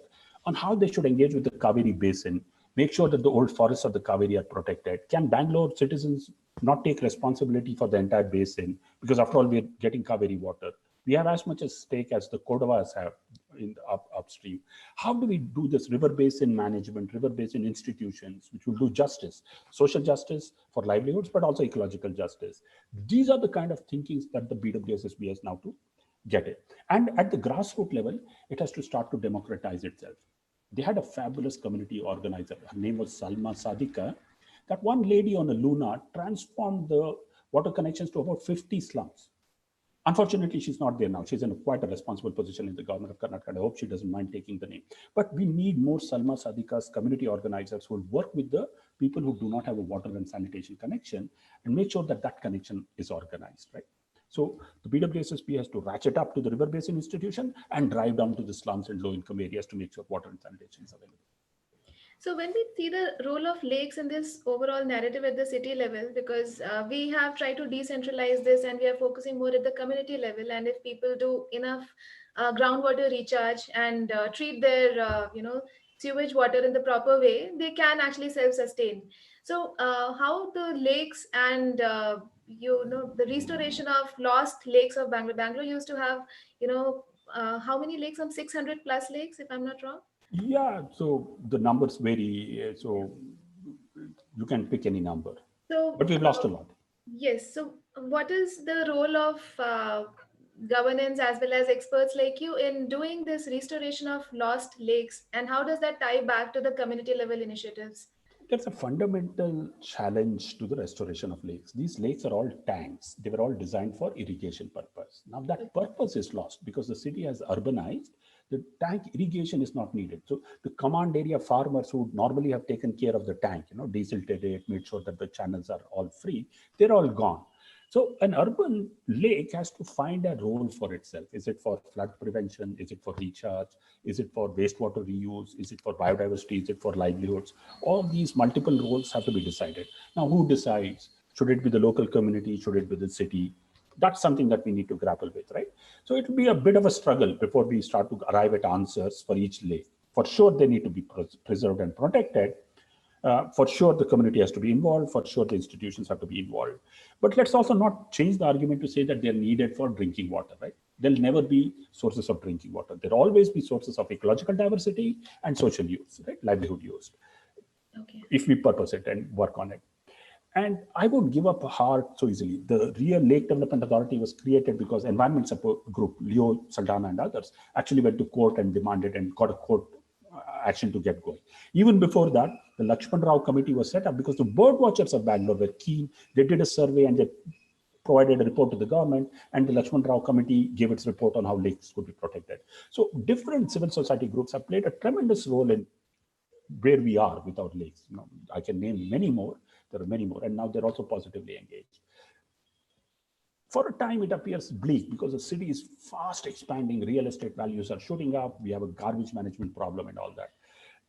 on how they should engage with the Kaveri basin, make sure that the old forests of the Kaveri are protected. Can Bangalore citizens not take responsibility for the entire basin? Because after all, we're getting Kaveri water. We have as much at stake as the Kodavas have in the upstream. How do we do this river basin management, river basin institutions, which will do justice, social justice for livelihoods, but also ecological justice? These are the kind of thinkings that the BWSSB has now to get it. And at the grassroots level, it has to start to democratize itself. They had a fabulous community organizer. Her name was Salma Sadika. That one lady on a Luna transformed the water connections to about 50 slums. Unfortunately, she's not there now. She's in quite a responsible position in the government of Karnataka. I hope she doesn't mind taking the name. But we need more Salma Sadika's community organizers who will work with the people who do not have a water and sanitation connection and make sure that that connection is organized, right? So the BWSSB has to ratchet up to the river basin institution and drive down to the slums and low-income areas to make sure water and sanitation is available. So when we see the role of lakes in this overall narrative at the city level, because we have tried to decentralize this and we are focusing more at the community level, and if people do enough groundwater recharge and treat their sewage water in the proper way, they can actually self-sustain. So how the lakes and the restoration of lost lakes of Bangalore. Bangalore used to have how many lakes? Some 600 plus lakes, if I'm not wrong. Yeah, so the numbers vary. So you can pick any number, So, but we've lost a lot. yes. So, what is the role of governance as well as experts like you in doing this restoration of lost lakes, and how does that tie back to the community level initiatives? There's a fundamental challenge to the restoration of lakes. These lakes are all tanks. They were all designed for irrigation purpose. Now that purpose is lost because the city has urbanized. The tank irrigation is not needed. So the command area farmers who normally have taken care of the tank, you know, desilted it, made sure that the channels are all free, they're all gone. So an urban lake has to find a role for itself. Is it for flood prevention? Is it for recharge? Is it for wastewater reuse? Is it for biodiversity? Is it for livelihoods? All these multiple roles have to be decided. Now, who decides? Should it be the local community? Should it be the city? That's something that we need to grapple with, right? So it will be a bit of a struggle before we start to arrive at answers for each lake. For sure, they need to be preserved and protected. For sure, the community has to be involved. For sure, the institutions have to be involved. But let's also not change the argument to say that they're needed for drinking water, right? There'll never be sources of drinking water. There'll always be sources of ecological diversity and social use, right? Livelihood use. Okay. If we purpose it and work on it. And I won't give up heart so easily. The real Lake Development Authority was created because environment support group, Leo Saldana and others, actually went to court and demanded and got a court action to get going. Even before that, the Lakshman Rao committee was set up because the bird watchers of Bangalore were keen. They did a survey and they provided a report to the government, and the Lakshman Rao committee gave its report on how lakes could be protected. So different civil society groups have played a tremendous role in where we are with our lakes. You know, I can name many more. There are many more, and now they're also positively engaged. For a time, it appears bleak because the city is fast expanding, real estate values are shooting up, we have a garbage management problem and all that.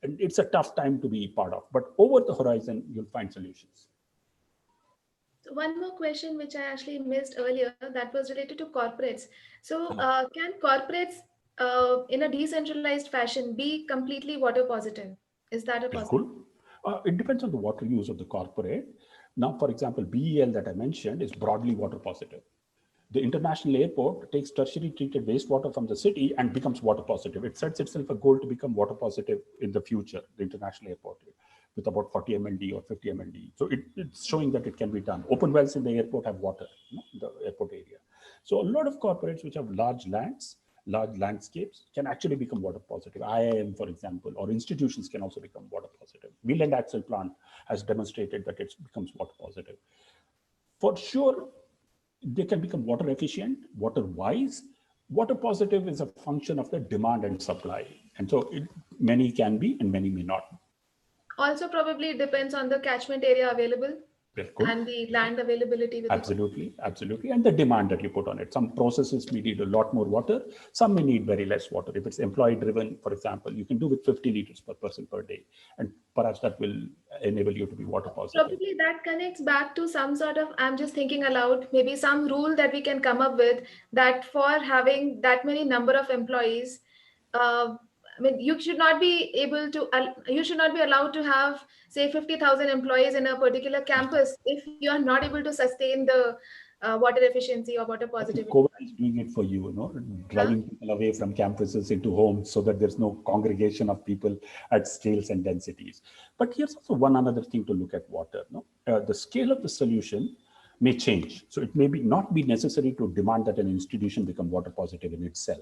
And it's a tough time to be part of, but over the horizon, you'll find solutions. So one more question, which I actually missed earlier, that was related to corporates. So can corporates in a decentralized fashion be completely water positive? Is that a possibility? It depends on the water use of the corporate. Now, for example, BEL that I mentioned is broadly water positive. The international airport takes tertiary treated wastewater from the city and becomes water positive. It sets itself a goal to become water positive in the future, the international airport, with about 40 MLD or 50 MLD. So it's showing that it can be done. Open wells in the airport have water, you know, in the airport area. So a lot of corporates which have large lands, large landscapes can actually become water positive. IIM, for example, or institutions can also become water positive. Wheel and axle plant has demonstrated that it becomes water positive. For sure, they can become water efficient, water wise. Water positive is a function of the demand and supply. And so many can be and many may not. Also, probably it depends on the catchment area available and the land availability. With Absolutely. And the demand that you put on it. Some processes may need a lot more water. Some may need very less water. If it's employee driven, for example, you can do with 50 liters per person per day. And perhaps that will enable you to be water positive. Probably that connects back to some sort of, I'm just thinking aloud, maybe some rule that we can come up with that for having that many number of employees, I mean, you should not be able to, you should not be allowed to have, say, 50,000 employees in a particular campus if you are not able to sustain the water efficiency or water positivity. COVID is doing it for you, driving people away from campuses into homes so that there's no congregation of people at scales and densities. But here's also one another thing to look at water. The scale of the solution may change. So it may not be necessary to demand that an institution become water positive in itself.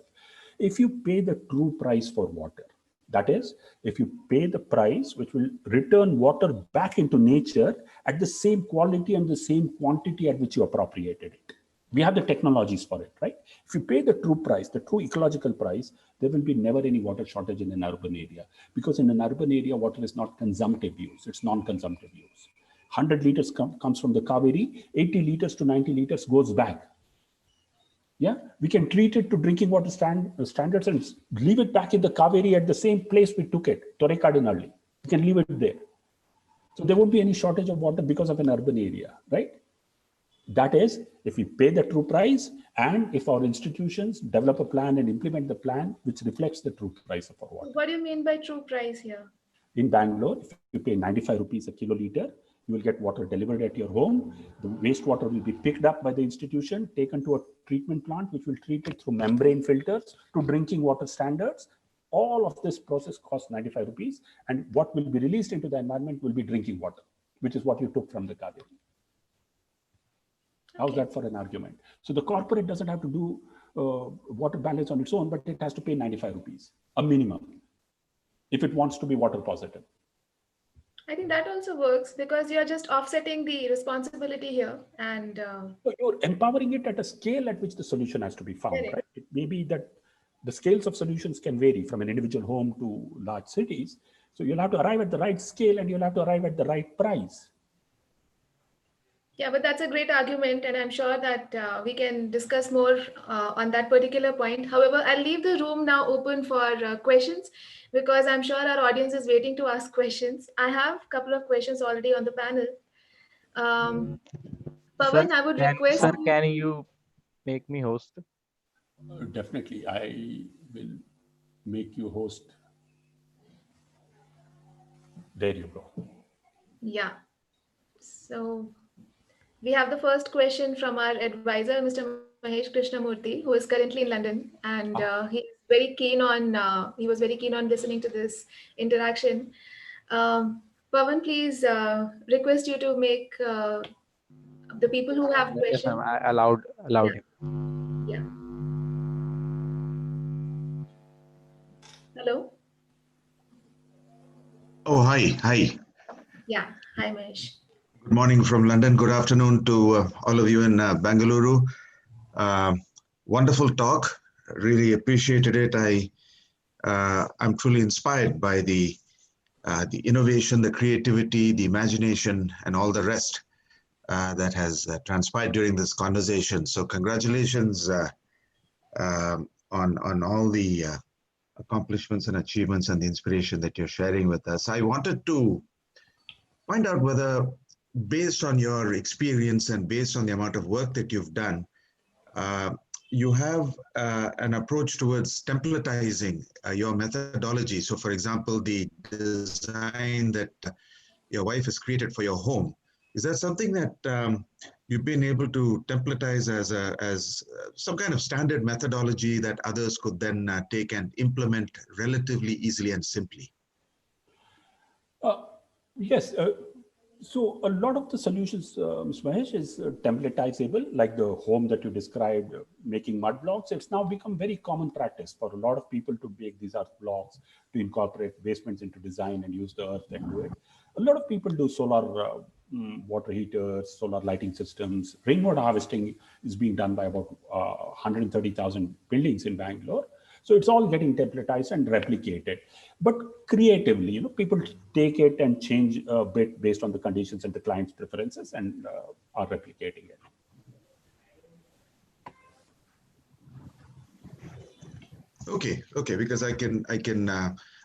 If you pay the true price for water, that is, if you pay the price which will return water back into nature at the same quality and the same quantity at which you appropriated it. We have the technologies for it, right? If you pay the true price, the true ecological price, there will be never any water shortage in an urban area. Because in an urban area, water is not consumptive use, it's non-consumptive use. 100 liters comes from the Kaveri, 80 liters to 90 liters goes back. Yeah, we can treat it to drinking water standards and leave it back in the Kaveri at the same place we took it, Torekadinalli. We can leave it there. So there won't be any shortage of water because of an urban area, right? That is, if we pay the true price and if our institutions develop a plan and implement the plan which reflects the true price of our water. What do you mean by true price here? In Bangalore, if you pay 95 rupees a kiloliter, you will get water delivered at your home. The wastewater will be picked up by the institution, taken to a treatment plant, which will treat it through membrane filters to drinking water standards. All of this process costs 95 rupees. And what will be released into the environment will be drinking water, which is what you took from the Kaveri. Okay. How's that for an argument? So the corporate doesn't have to do water balance on its own, but it has to pay 95 rupees, a minimum, if it wants to be water positive. I think that also works because you're just offsetting the responsibility here, and so you're empowering it at a scale at which the solution has to be found, right? It may be that the scales of solutions can vary from an individual home to large cities. So you'll have to arrive at the right scale and you'll have to arrive at the right price. Yeah, but that's a great argument, and I'm sure that we can discuss more on that particular point. However, I'll leave the room now open for questions because I'm sure our audience is waiting to ask questions. I have a couple of questions already on the panel. Pawan, I would request you. Can you make me host? Definitely, I will make you host. There you go. Yeah. So we have the first question from our advisor, Mr. Mahesh Krishnamurthy, who is currently in London, and he was very keen on listening to this interaction. Pawan, please request you to make the people who have Yes, ma'am. questions. I allowed Yeah, him. yeah. Hello. Oh, hi. Yeah. Hi, Mahesh. Good morning from London. Good afternoon to all of you in Bangalore. Uh, Wonderful talk. Really appreciated it. I'm truly inspired by the innovation, the creativity, the imagination, and all the rest that has transpired during this conversation. So, congratulations on all the accomplishments and achievements and the inspiration that you're sharing with us. I wanted to find out whether, based on your experience and based on the amount of work that you've done, you have an approach towards templatizing your methodology. So, for example, the design that your wife has created for your home, is that something that you've been able to templatize as some kind of standard methodology that others could then take and implement relatively easily and simply? Yes. So a lot of the solutions, Mr. Mahesh, is templatizable, like the home that you described, making mud blocks. It's now become very common practice for a lot of people to make these earth blocks, to incorporate basements into design and use the earth and do it. A lot of people do solar water heaters, solar lighting systems. Rainwater harvesting is being done by about 130,000 buildings in Bangalore. So it's all getting templatized and replicated. But creatively, people take it and change a bit based on the conditions and the client's preferences and are replicating it. Okay, because I can, and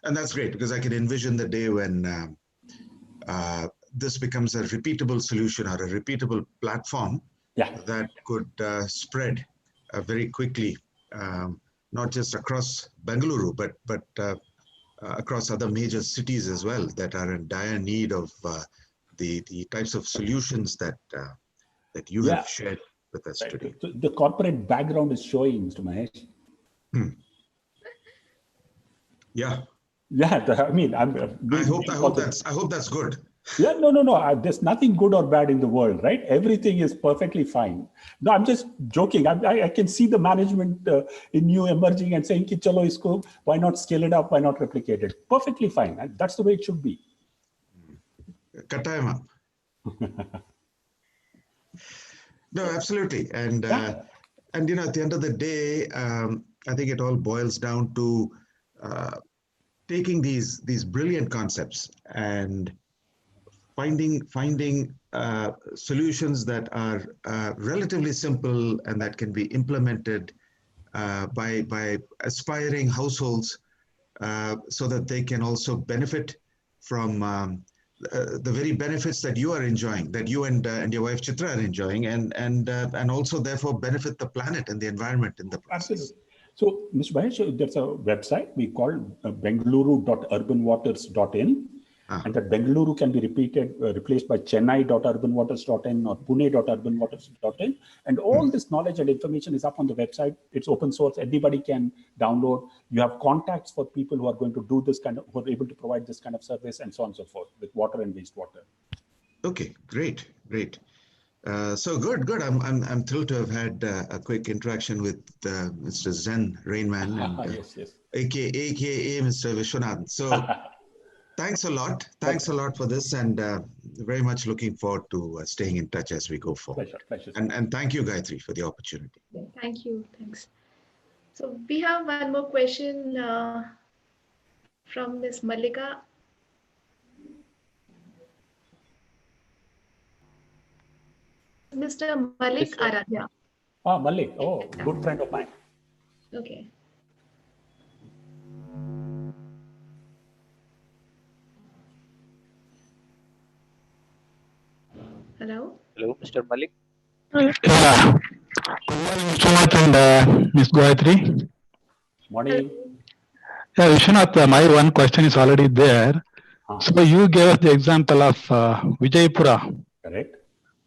that's great because I can envision the day when this becomes a repeatable solution or a repeatable platform that could spread very quickly, not just across Bengaluru, but across other major cities as well that are in dire need of the types of solutions that you have shared with us today. So the corporate background is showing, Mr. Mahesh. Yeah. Yeah, I mean, I hope that's good. Yeah, no. There's nothing good or bad in the world, right? Everything is perfectly fine. No, I'm just joking. I can see the management in you emerging and saying, "Chalo isko, why not scale it up? Why not replicate it?" Perfectly fine. That's the way it should be. Katayama. No, absolutely. And at the end of the day, I think it all boils down to taking these brilliant concepts and finding solutions that are relatively simple and that can be implemented by aspiring households so that they can also benefit from the very benefits that you are enjoying, that you and your wife Chitra are enjoying, and also therefore benefit the planet and the environment in the process. Absolutely. So, Mr. Mahesh, there's a website we call bengaluru.urbanwaters.in. And that Bengaluru can be replaced by chennai.urbanwaters.in or pune.urbanwaters.in. And all this knowledge and information is up on the website. It's open source. Anybody can download. You have contacts for people who are going to do this who are able to provide this kind of service and so on and so forth with water and wastewater. Okay, great. So good. I'm thrilled to have had a quick interaction with Mr. Zen Rainman, and yes. AKA Mr. Vishwanath. So thanks a lot for this, and very much looking forward to staying in touch as we go forward. Pleasure. And thank you, Gayatri, for the opportunity. Thank you. Thanks. So we have one more question from Ms. Mallika. Mr. Malik Aradhya. Malik. Oh, good friend of mine. Okay. Hello, Mr. Malik. Yeah. Good morning, Mr. Nath and Ms. Gayatri. Morning. Yeah, Vishwanath, my one question is already there. So you gave us the example of Vijaypura. Correct.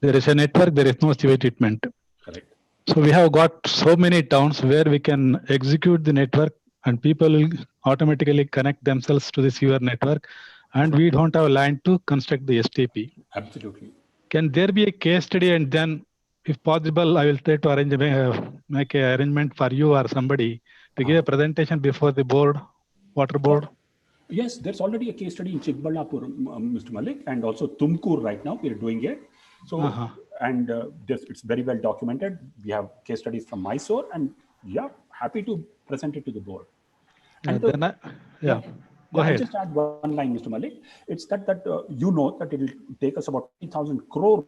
There is a network, there is no sewage treatment. Correct. So we have got so many towns where we can execute the network and people will automatically connect themselves to the sewer network, and we don't have land to construct the STP. Absolutely. Can there be a case study, and then if possible, I will try to arrange make an arrangement for you or somebody to give a presentation before the board, water board? Yes, there's already a case study in Chikballapur, Mr. Malik, and also Tumkur right now. We're doing it. So, and it's very well documented. We have case studies from Mysore, and yeah, happy to present it to the board. And Go ahead. I'll just add one line, Mr. Malik. It's that you know that it will take us about 3,000 crore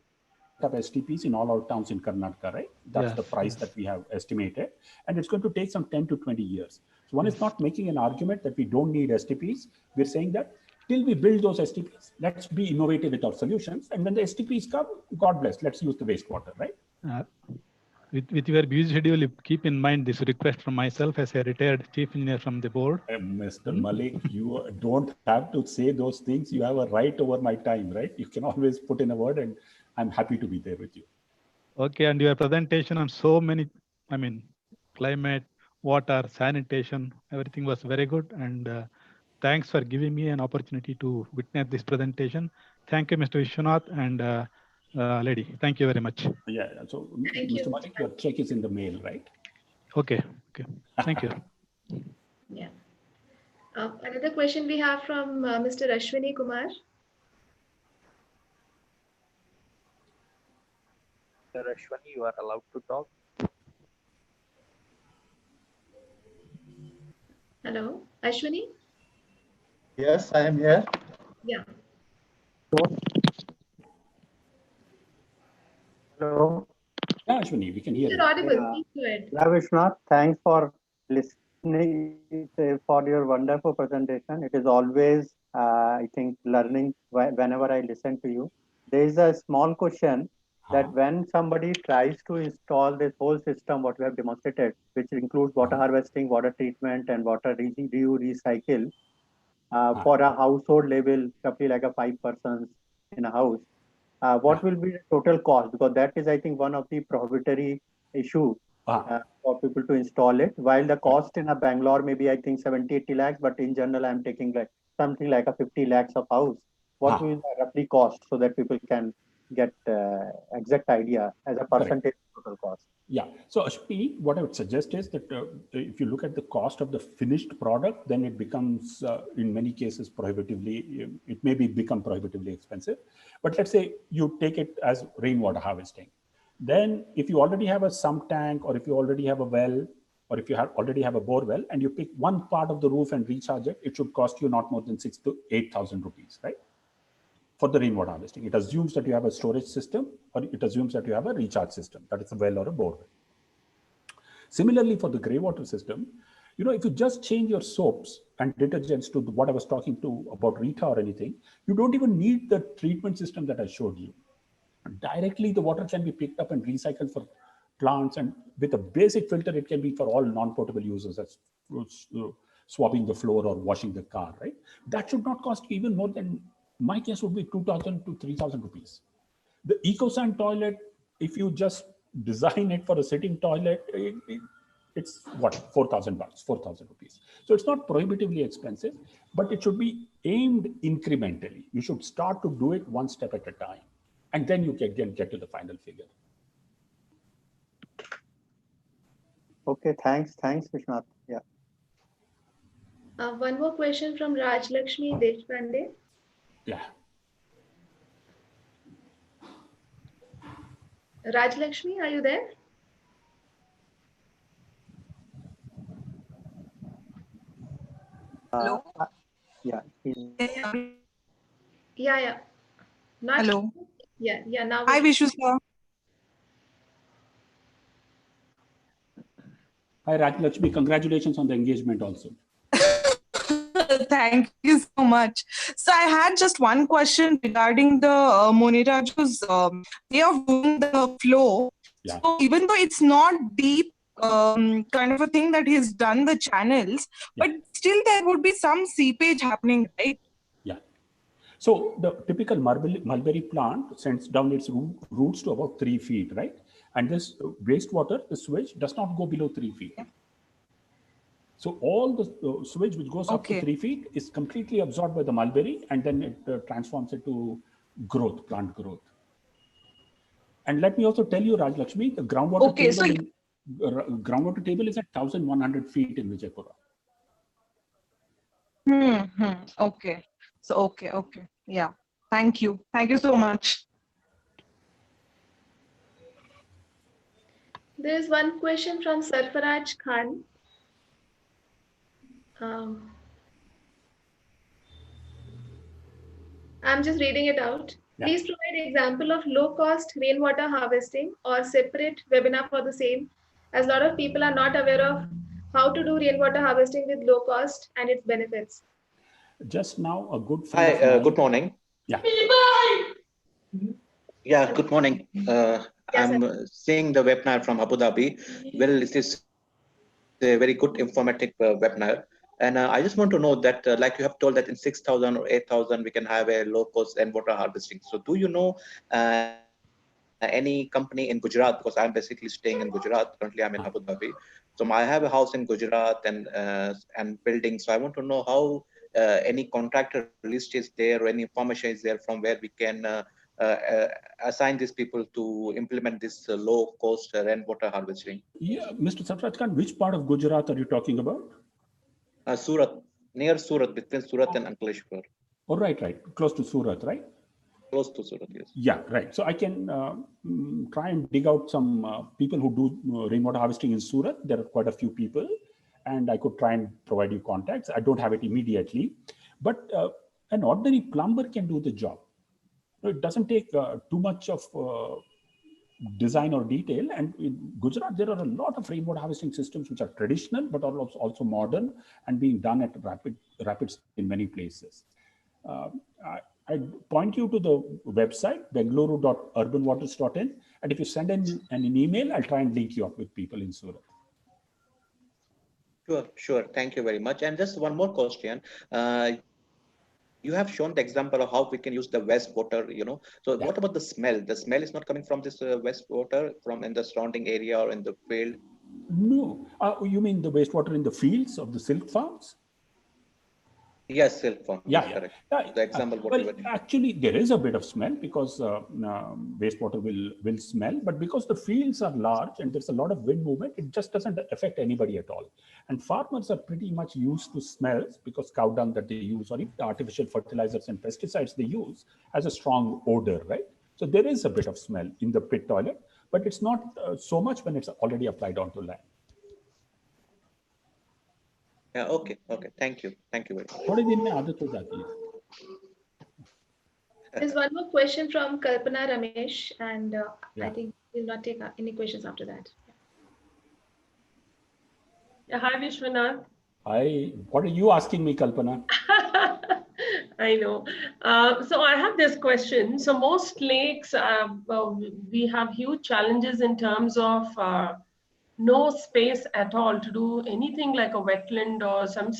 of STPs in all our towns in Karnataka, right? That's the price that we have estimated. And it's going to take some 10 to 20 years. So one is not making an argument that we don't need STPs. We're saying that till we build those STPs, let's be innovative with our solutions. And when the STPs come, God bless, let's use the wastewater, right? With your busy schedule, you keep in mind this request from myself as a retired chief engineer from the board. Mr. Malik, you don't have to say those things. You have a right over my time, right? You can always put in a word, and I'm happy to be there with you. Okay, and your presentation on so many, climate, water, sanitation, everything was very good. And thanks for giving me an opportunity to witness this presentation. Thank you, Mr. Vishwanath and lady. Thank you very much. Yeah, so Mr. Malik, your check is in the mail, right? Okay, thank you. Yeah. Another question we have from Mr. Ashwini Kumar. Mr. Ashwani, you are allowed to talk. Hello, Ashwini? Yes, I am here. Yeah. Hello. Yeah, Ashwini, we can hear you. You're audible. Please go ahead. Yeah, Vishwanath, thanks for listening for your wonderful presentation. It is always, I think, learning whenever I listen to you. There is a small question that when somebody tries to install this whole system, what we have demonstrated, which includes water harvesting, water treatment, and water recycle, for a household level, roughly like a 5 persons in a house, what will be the total cost? Because that is, I think, one of the prohibitory issue for people to install it. While the cost in a Bangalore maybe I think 70-80 lakhs, but in general I'm taking like something like a 50 lakhs of house. What will the roughly cost so that people can get exact idea as a percentage total cost? Yeah. So Ashwini, what I would suggest is that if you look at the cost of the finished product, then it becomes, in many cases, it may become prohibitively expensive. But let's say you take it as rainwater harvesting. Then if you already have a sump tank, or if you already have a well, or if you already have a bore well, and you pick one part of the roof and recharge it, it should cost you not more than 6,000 to 8,000 rupees, right? For the rainwater harvesting, it assumes that you have a storage system, or it assumes that you have a recharge system, that is a well or a borewell. Similarly, for the grey water system, if you just change your soaps and detergents to what I was talking to about Rita or anything, you don't even need the treatment system that I showed you. Directly, the water can be picked up and recycled for plants, and with a basic filter, it can be for all non-potable users, as swabbing the floor or washing the car, right? That should not cost even more than, my guess would be 2,000 to 3,000 rupees. The EcoSan toilet, if you just design it for a sitting toilet, it's what, 4,000 bucks, 4,000 rupees. So it's not prohibitively expensive, but it should be aimed incrementally. You should start to do it one step at a time, and then you can get to the final figure. Okay, thanks, Vishwanath. Yeah. One more question from Raj Lakshmi Deshpande. Yeah. Raj Lakshmi, are you there? Hello. Yeah. Yeah. Not Hello. Yeah. Now. Hi, Vishu sir. Hi, Raj Lakshmi. Congratulations on the engagement also. Thank you so much. So I had just one question regarding the Muniraju's way of doing the flow. Yeah. So even though it's not deep kind of a thing that he's done the channels, Yeah. but still there would be some seepage happening, right? Yeah. So the typical mulberry plant sends down its roots to about 3 feet, right? And this wastewater, the sewage, does not go below 3 feet. So all the sewage which goes up to 3 feet is completely absorbed by the mulberry, and then it transforms it to growth, plant growth. And let me also tell you, Rajlakshmi, the groundwater groundwater table is at 1,100 feet in Vijaypura. Okay. So, okay. Yeah. Thank you. Thank you so much. There is one question from Sarfaraj Khan. I'm just reading it out. Yeah. Please provide example of low-cost rainwater harvesting or separate webinar for the same, as a lot of people are not aware of how to do rainwater harvesting with low cost and its benefits. Just now, a good friend. Hi, good morning. Yeah. Yeah, good morning. I'm seeing the webinar from Abu Dhabi. Well, it is a very good informative webinar. And I just want to know that, like you have told that in 6,000 or 8,000, we can have a low cost rainwater harvesting. So do you know any company in Gujarat? Because I'm basically staying in Gujarat. Currently, I'm in Abu Dhabi. So I have a house in Gujarat and building. So I want to know how any contractor list is there or any information is there from where we can assign these people to implement this low cost rainwater harvesting. Yeah, Mr. Sarfaraj Khan, which part of Gujarat are you talking about? Surat, near Surat, between Surat and Ankleshwar. Oh, right. Close to Surat, right? Close to Surat, yes. Yeah, right. So I can try and dig out some people who do rainwater harvesting in Surat. There are quite a few people, and I could try and provide you contacts. I don't have it immediately, but an ordinary plumber can do the job. It doesn't take too much of design or detail. And in Gujarat, there are a lot of rainwater harvesting systems which are traditional, but are also modern and being done at rapid in many places. I point you to the website, bengaluru.urbanwaters.in. And if you send in an email, I'll try and link you up with people in Surat. Sure. Thank you very much. And just one more question. You have shown the example of how we can use the wastewater, So what about the smell? The smell is not coming from this wastewater from in the surrounding area or in the field? No. You mean the wastewater in the fields of the silk farms? Yes, silk farm. Yeah. Correct. The example. Actually, there is a bit of smell because wastewater will smell, but because the fields are large and there's a lot of wind movement, it just doesn't affect anybody at all. And farmers are pretty much used to smells because cow dung that they use or even the artificial fertilizers and pesticides they use has a strong odor, right? So there is a bit of smell in the pit toilet, but it's not so much when it's already applied onto land. Yeah, okay. Thank you very much. There's one more question from Kalpana Ramesh, and I think we'll not take any questions after that. Yeah, hi, Vishwanath. Hi, what are you asking me, Kalpana? I know. So I have this question. So most lakes, we have huge challenges in terms of no space at all to do anything like a wetland or some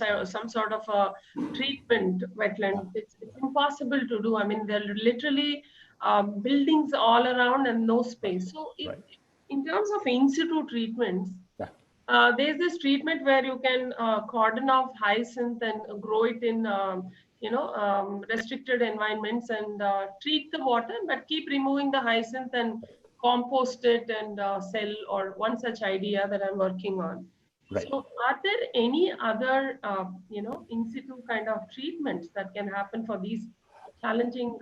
sort of a treatment wetland. It's impossible to do. I mean, there are literally buildings all around and no space. So in terms of in situ treatments, there's this treatment where you can cordon off hyacinth and grow it in restricted environments and treat the water, but keep removing the hyacinth and compost it and sell, or one such idea that I'm working on. Right. So are there any other, in situ kind of treatments that can happen for these challenging,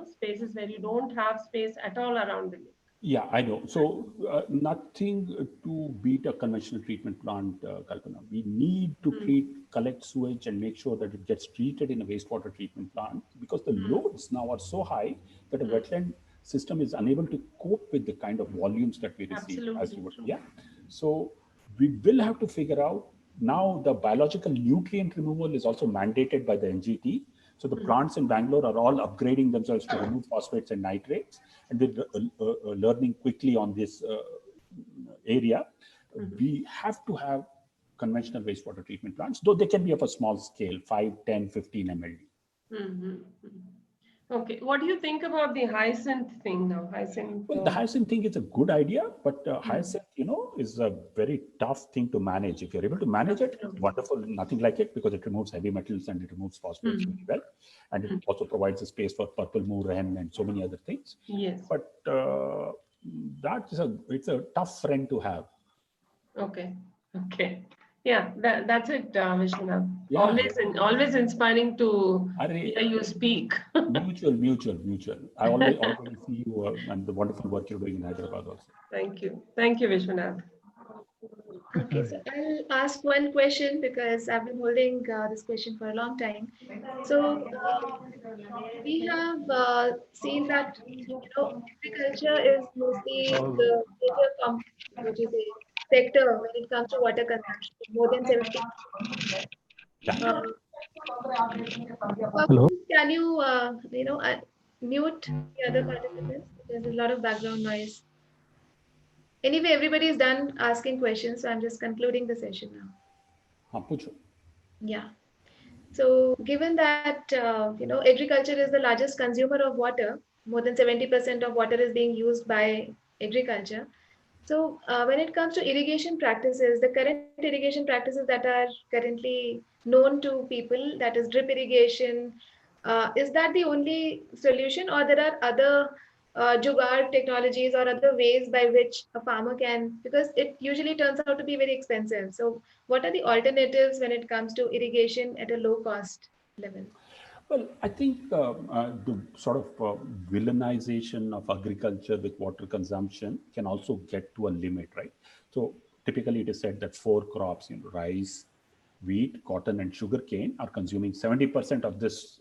spaces where you don't have space at all around the lake? Yeah, I know. So nothing to beat a conventional treatment plant, Kalpana. We need to collect sewage and make sure that it gets treated in a wastewater treatment plant because the loads now are so high that a wetland system is unable to cope with the kind of volumes that we receive. Absolutely. So we will have to figure out now the biological nutrient removal is also mandated by the NGT. So the plants in Bangalore are all upgrading themselves to remove phosphates and nitrates, and they're learning quickly on this area. We have to have conventional wastewater treatment plants, though they can be of a small scale, 5, 10, 15 MLD. Okay, what do you think about the hyacinth thing now? Hyacinth. Well, the hyacinth thing is a good idea, but hyacinth, is a very tough thing to manage. If you're able to manage it, wonderful, nothing like it, because it removes heavy metals and it removes phosphates really well. And it also provides a space for purple moor wren and so many other things. Yes. But it's a tough friend to have. Okay. Okay. Yeah, that's it, Vishwanath. Yeah. Always inspiring to hear you speak. Mutual. I always see you and the wonderful work you're doing in Hyderabad also. Thank you, Vishwanath. Okay, so I'll ask one question because I've been holding this question for a long time. So we have seen that agriculture is mostly the major sector when it comes to water consumption, more than 70. Hello. Can you mute the other participants? There's a lot of background noise. Anyway, everybody is done asking questions, so I'm just concluding the session now. Yeah. So given that, agriculture is the largest consumer of water, more than 70% of water is being used by agriculture. So when it comes to irrigation practices, the current irrigation practices that are currently known to people, that is drip irrigation, is that the only solution, or there are other jugaad technologies or other ways by which a farmer can, because it usually turns out to be very expensive. So what are the alternatives when it comes to irrigation at a low cost level? Well, I think the sort of villainization of agriculture with water consumption can also get to a limit, right? So typically it is said that 4 crops, rice, wheat, cotton, and sugarcane are consuming 70% of this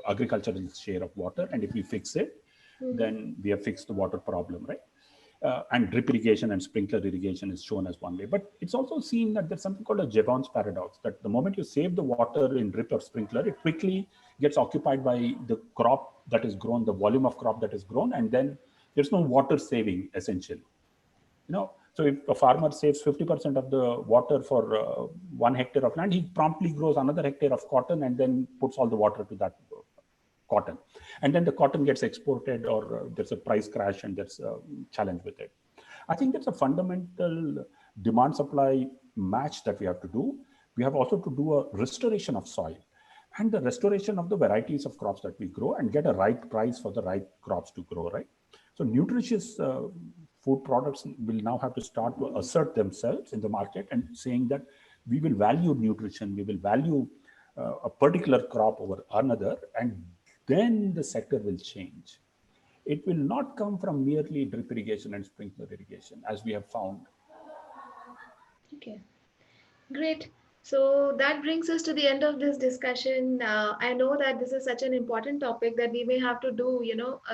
agricultural share of water. And if we fix it, then we have fixed the water problem, right? And drip irrigation and sprinkler irrigation is shown as one way. But it's also seen that there's something called a Jevons paradox, that the moment you save the water in drip or sprinkler, it quickly gets occupied by the crop that is grown, the volume of crop that is grown, and then there's no water saving essentially. So if a farmer saves 50% of the water for 1 hectare of land, he promptly grows another hectare of cotton and then puts all the water to that cotton. And then the cotton gets exported, or there's a price crash and there's a challenge with it. I think that's a fundamental demand supply match that we have to do. We have also to do a restoration of soil and the restoration of the varieties of crops that we grow and get a right price for the right crops to grow, right? So nutritious food products will now have to start to assert themselves in the market and saying that we will value nutrition, we will value a particular crop over another, and then the sector will change. It will not come from merely drip irrigation and sprinkler irrigation, as we have found. Okay, great. So that brings us to the end of this discussion. I know that this is such an important topic that we may have to do,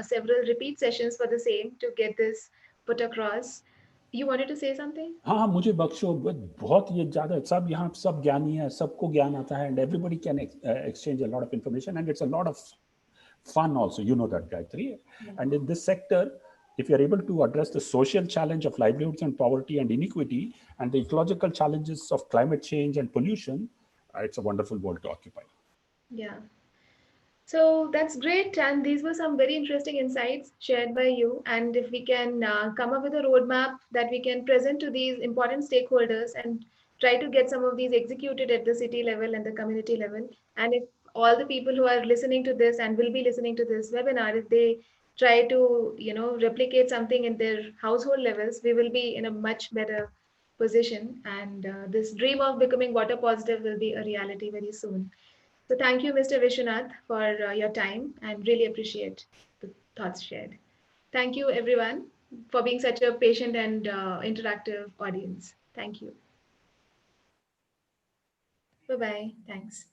several repeat sessions for the same to get this put across. You wanted to say something? हाँ, मुझे बख्शो, बहुत ये ज़्यादा, सब यहाँ सब ज्ञानी है, सबको ज्ञान आता है, and everybody can exchange a lot of information, and it's a lot of fun also, that, Gayatri. And in this sector, if you're able to address the social challenge of livelihoods and poverty and inequity, and the ecological challenges of climate change and pollution, it's a wonderful world to occupy. Yeah. So that's great. And these were some very interesting insights shared by you. And if we can come up with a roadmap that we can present to these important stakeholders and try to get some of these executed at the city level and the community level. And if all the people who are listening to this and will be listening to this webinar, if they try to, replicate something in their household levels, we will be in a much better position. And this dream of becoming water positive will be a reality very soon. So thank you, Mr. Vishwanath, for your time and really appreciate the thoughts shared. Thank you, everyone, for being such a patient and interactive audience. Thank you. Bye-bye. Thanks.